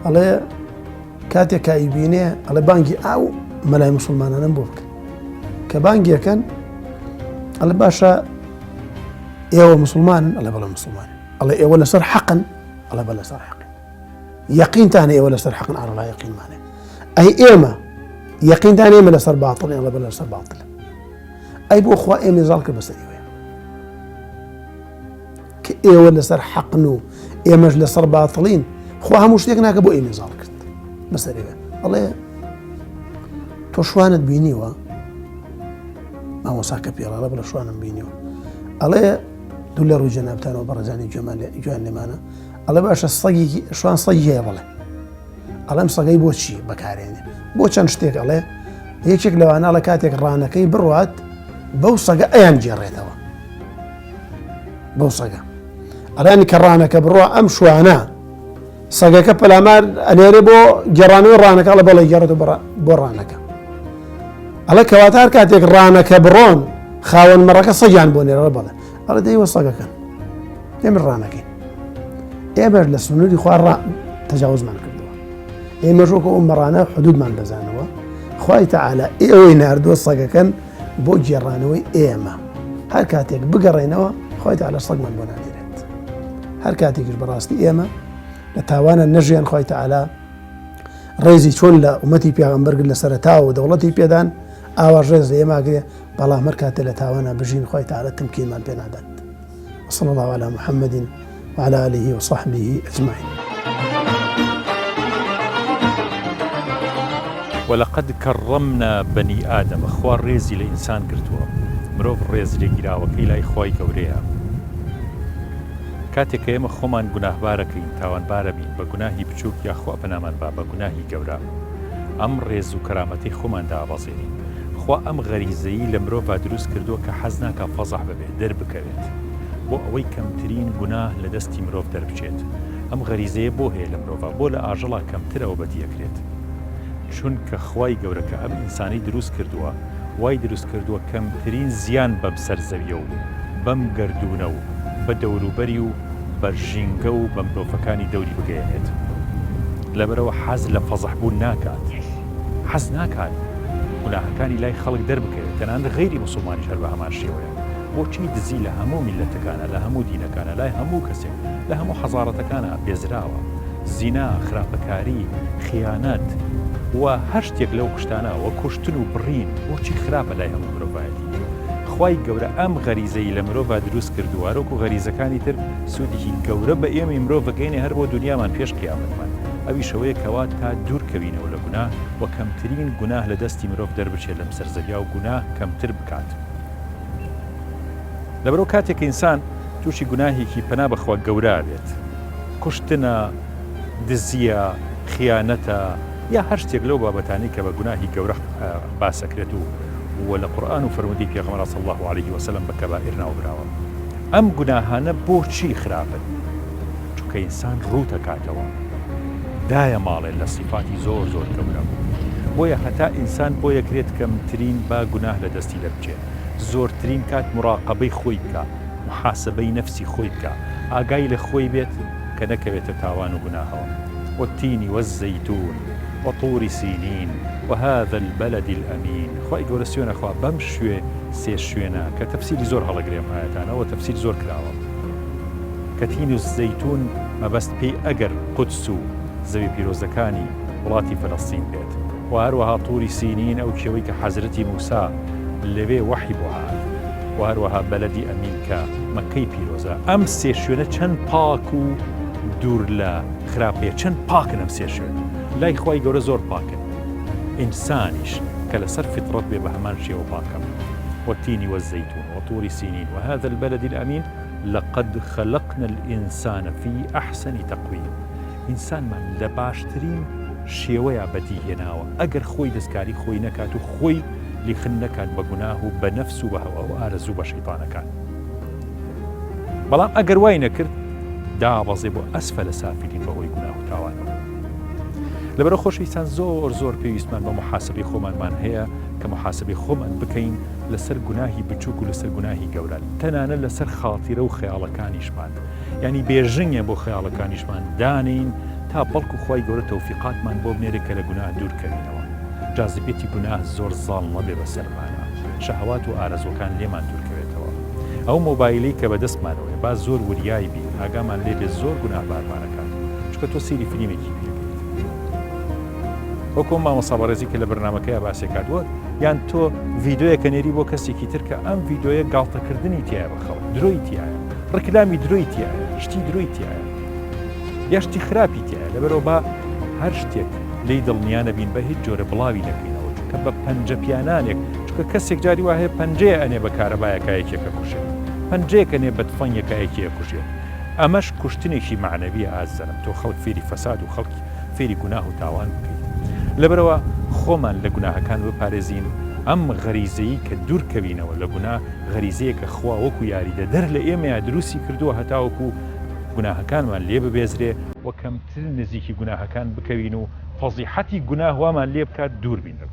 ئەڵێ کاتێک کایی بینێ ئەڵێ بانگی ئاو مەلای موسڵمانانم بۆ بکە، کە بانگیەکەن ئەڵێ باشە ئێوە موسڵمانن؟ ئەڵێ بەڵێ موسڵمانن. ئەڵێ ئێوە لەسەر حەقن؟ ئەڵێ بە لەسەر حەقن. یەقینتانە ئێوە لەسەر حەقن؟ ئەڵێ لا یەقینمانێ. ئەی ئێمە یەقینتان ئێمە لەسەر باتڵ؟ ئەڵێ بە لەسەر باتڵ. ئەی بۆ خوا ئێمە زاڵ کرد بەسەر ئێوە کە ئێوە لەسەر حەقن و ئێمەش لەسەر باتڵین، خوا هەموو شتێک ناکە بۆ ئێمە زاڵ کرد بەسەر ئێوە. ئەڵێ تۆ شوانت بینیوە؟ مامۆساکە پێڵەڵە بڵە شوانم بینیوە. ئەڵێ دوو لە ڕووی جەنابتانەوە بەڕێزانی جوان لێمانە، ئەڵێ باشە سەگێکی شوان سەگی هەیە؟ بڵێ. ئەڵێم سەگەی بۆ چی بەکارێنێ؟ بۆ چەند شتێک. ئەڵێ یەکێک لەوانە لە کاتێک ڕانەکەی بڕوات بەو سەگە ئەیان جێڕێتەوە، بەو سەگە. ئەڵێنی کە ڕانەکە بڕوە ئەم شوانە سەگەکە پەلامار ئەنێرێ بۆ گێڕانەوەی ڕانەکە، ئەڵێ بەڵێ گێڕێتەوە بۆ ڕانەکە. ئەڵێ کەواتە هەر کاتێک ڕانەکە بڕۆن خاوەن مەڕەکە سەگیان بۆ نێرە؟ بڵێ. ئەڵێ دەیوە سەگەکەن ئێمە ڕانەکەین، ئێمەش لە سنووری خوا تەجاوزمان کردەوە، ئێمەش وەکو ئەو مەڕانە حدودمان دەزانەوە. خوای تەعالا ئێوەی ناردووە سەگەکەن بۆ گێڕانەوەی ئێمە. هەر کاتێک بگەڕێنەوە خوای تەعالا سەگمان بۆ نانێرێت. هەر کاتێکش بەڕاستی ئێمە لە تاوانە نەژیان خوای تەعالا ڕێزی چۆن لە ئومەتی پێغەمبەر لە سەرەتاوە دەوڵەتی پێدان، ئاواش ڕێز لە ئێماگرێ، بەڵام هەر کاتێ لە تاوانە بژین خوای تەعالا تمکینمان پێ نادات. وصلى الله على محمد وعلى آله وصحبه أجمعين. ولقد كرمنا بني آدم. خوار رێزی لە ئینسان کردووە، مرۆڤ ڕێز لێگیراوەکەی لای خۆی گەورەیە. کاتێک کە ئێمە خۆمان گوناهبارەکەین، تاوانبارە بین بە گوناهی بچووک یاخوا پەنامان با بە گوناهی گەورە، ئەم ڕێز و کەرامەتی خۆمان دابەزێنین. خوا ئەم غەریزەیی لە مرۆڤ دروست کردووە کە حەز ناکە فەزەح ببێت، دەربکەوێت، بۆ ئەوەی کەمترین گوناه لە دەستی مرۆڤ دەربچێت. ئەم غەریزەیە بۆ هەیە لە مرۆڤ، بۆ لە ئاژەڵا کەمترەوە بەدیەکرێت. چونکە خوای گەورەکە ئەم ئینسانی دروست کردووە، وای دروست کردووە کەمترین زیان بەم سەرزەویە و بەم گەردونە و بە دەوروبەری و بەرژینگە و بە مرۆڤەکانی دەوری بگەیەنێت. لەبەرەوە حەز لە فەزەحبوون ناکات، حەز ناکات گوناهەکانی لای خەڵک دەربکەوێت، تەنانەت غەیری موسڵمانیش هەر بە هەمان شێوەیە. بۆچی دزی لە هەموو میلەتەکانە، لە هەموو دینەکانە، لای هەموو کەسێک، لە هەموو حەزارەتەکانە بێزراوە. زینا، خراپەکاری، خیانەت و هەر شتێک لەو کوشتانە وە کوشتن و بڕین بۆچی خراپە لای هەموو مرۆڤایەتی. خوای گەورە ئەم غەریزەی لە مرۆڤ دروست کردووە، وەکو غەریزەکانی تر سوودێکی گەورە بە ئێمەی مرۆڤەکەینێ هەر بۆ دنیامان پێش قیامەتمان. ئەوی شەوەیە کەوا تا دوورکەوینەوە لە گوناه و کەمترین گوناه لە دەستی مرۆڤ دەربچێت لەم سەرزەویا و گوناه کەمتر بکات. لەبەرەوە کاتێک ئینسان تووشی گوناهێکی پەنا بەخوا گەورە بێت، کوشتنە، دزیە، خیانەتە، یا هەر شتێک لەو بابەتانی کە بە گوناهی گەورە باسەکرێت و لە قورئان و فەرمودەی پێغەمبەر صلی الله علیه وسلم بە کەبائیر ناوبراوە. ئەم گوناهانە بۆچی خراپن؟ چونکە ئینسان ڕوو دەکاتەوە، دایە ماڵێ لە سیفاتی زۆر زۆر گەورە. بۆیە هەتا ئینسان بۆ یەکرێت کەمترین با گوناه لە دەستی دەربچێت، زۆرترین کات مراقەبەی خۆی بکە، محاسبەی نەفسی خۆی بکە، ئاگای لە خۆی بێت کە نەکەوێتە تاوان و گوناهەوە والتین والزەیتون وطور سینین وهذا البلد الأمين خی گەورە سوێنەخوا بەم سێ شوێنە کە تەفسیری زۆر هەڵەگرێم ئاەتانەوە تەفسیر زۆر کراوە کە تین و زەیتون مەبەست پێی ئەگەر قودس و زەوی پیرۆزەکانی وڵاتی فەلەستین بێت و هەروەها تووری سینین ئەو کێوەی کە حەزرەتی موسا لەوێ وەحی بۆ هات و هەروەها بەلەدی ئەمین کە مەکەی پیرۆزە ئەم سێ شوێنە چەند پاک و دوور لە خراپەیە چەند پاکن ئەم سێ شوێن لای خی گەورە زۆر پاکن ئینسانیش کە لەسەر فیتڕەت بێ بە هەمان شێوە پاکەم والتين والزيتون وطور سينين وهذا البلد الأمين لقد خلقنا الإنسان في أحسن تقويم إنسان من لباشترين شێوەیە بەدیهێناوە ئەگەر خۆی دەستکاری خۆی نەکات و خۆی لیخن نەکات بە گوناه و بە نەفس و بەهەوە و ئارەزوو بە شەیطانەکان بەڵام ئەگەر وای نەکرد دابەزێ بۆ ئەسفەلە سافلین بەهۆی گوناه و تاوانەوە لەبەرەوە خۆشەویستان زۆر پێویستمان بە محاسبەی خۆمانمان هەیە کە محاسبەی خۆمان بکەین لەسەر گوناهی بچووک و لەسەر گوناهی گەورە تەنانە لەسەر خاتیرە و خەیاڵەکانیشمان ینی بێژنگە بۆ خەیاڵەکانیشمان دانین تا بەڵکو خی گەورە تەوفیقاتمان بۆ بنێرە کە لە گوناه دوورکەوینەوە جاذبێتی گوناه زۆر زاڵ نەبێ بەسەرمانە شەهەوات و ئارەزوەکان لێمان دوورکەوێتەوە ئەو مۆبایلی کە بەدەستمانەوەی با زۆر وریایی بی ئاگامان لێ بێ زۆر گوناهبارمانەکان چکە تۆ سەیری فیلمێکی وەکۆ مامۆستا بەڕێزی کە لە بەرنامەکەی باسی کردووە یان تۆ ڤیدۆیەکە نێری بۆ کەسێکی تر کە ئەم ڤیدۆیە گاڵتەکردنی تایە بەخەوە درۆی تایە ڕکلامی درۆی تایە شتی درۆی تایە یا شتی خراپی تایە لەبەرەوە با هەر شتێک لی دڵنیانە بین بە هیچ جۆرە بڵاوی نەکەینەوە چونکە بە پەنجە پیانانێک چونکە کەسێک جاری وایە پەنجەیە ئەنێ بە کارەبایەکایەکێکە کوشێت پەنجەیەک ئەنێ بە تفەنگێکایەکیە کوژێت ئەمەش کوشتنێکی معنەویە ئازەرم تۆ خەڵک فێری فەساد و خەڵکی فێری گوناه و تاوان بکەیت لەبەرەوە خۆمان لە گوناهەکان بپارێزین ئەم غەریزەیی کە دوورکەوینەوە لە گوناه غەریزەیە کە خوا وەکو یاریدە دەر لە ئێمەیە دروستی کردووە هەتاوەکو گوناهەکانمان لێ ببێزرێ و کەمتر نزیکی گوناهەکان بکەوین و فەزیحەتی گوناه وامان لێ بکات دوور بین لە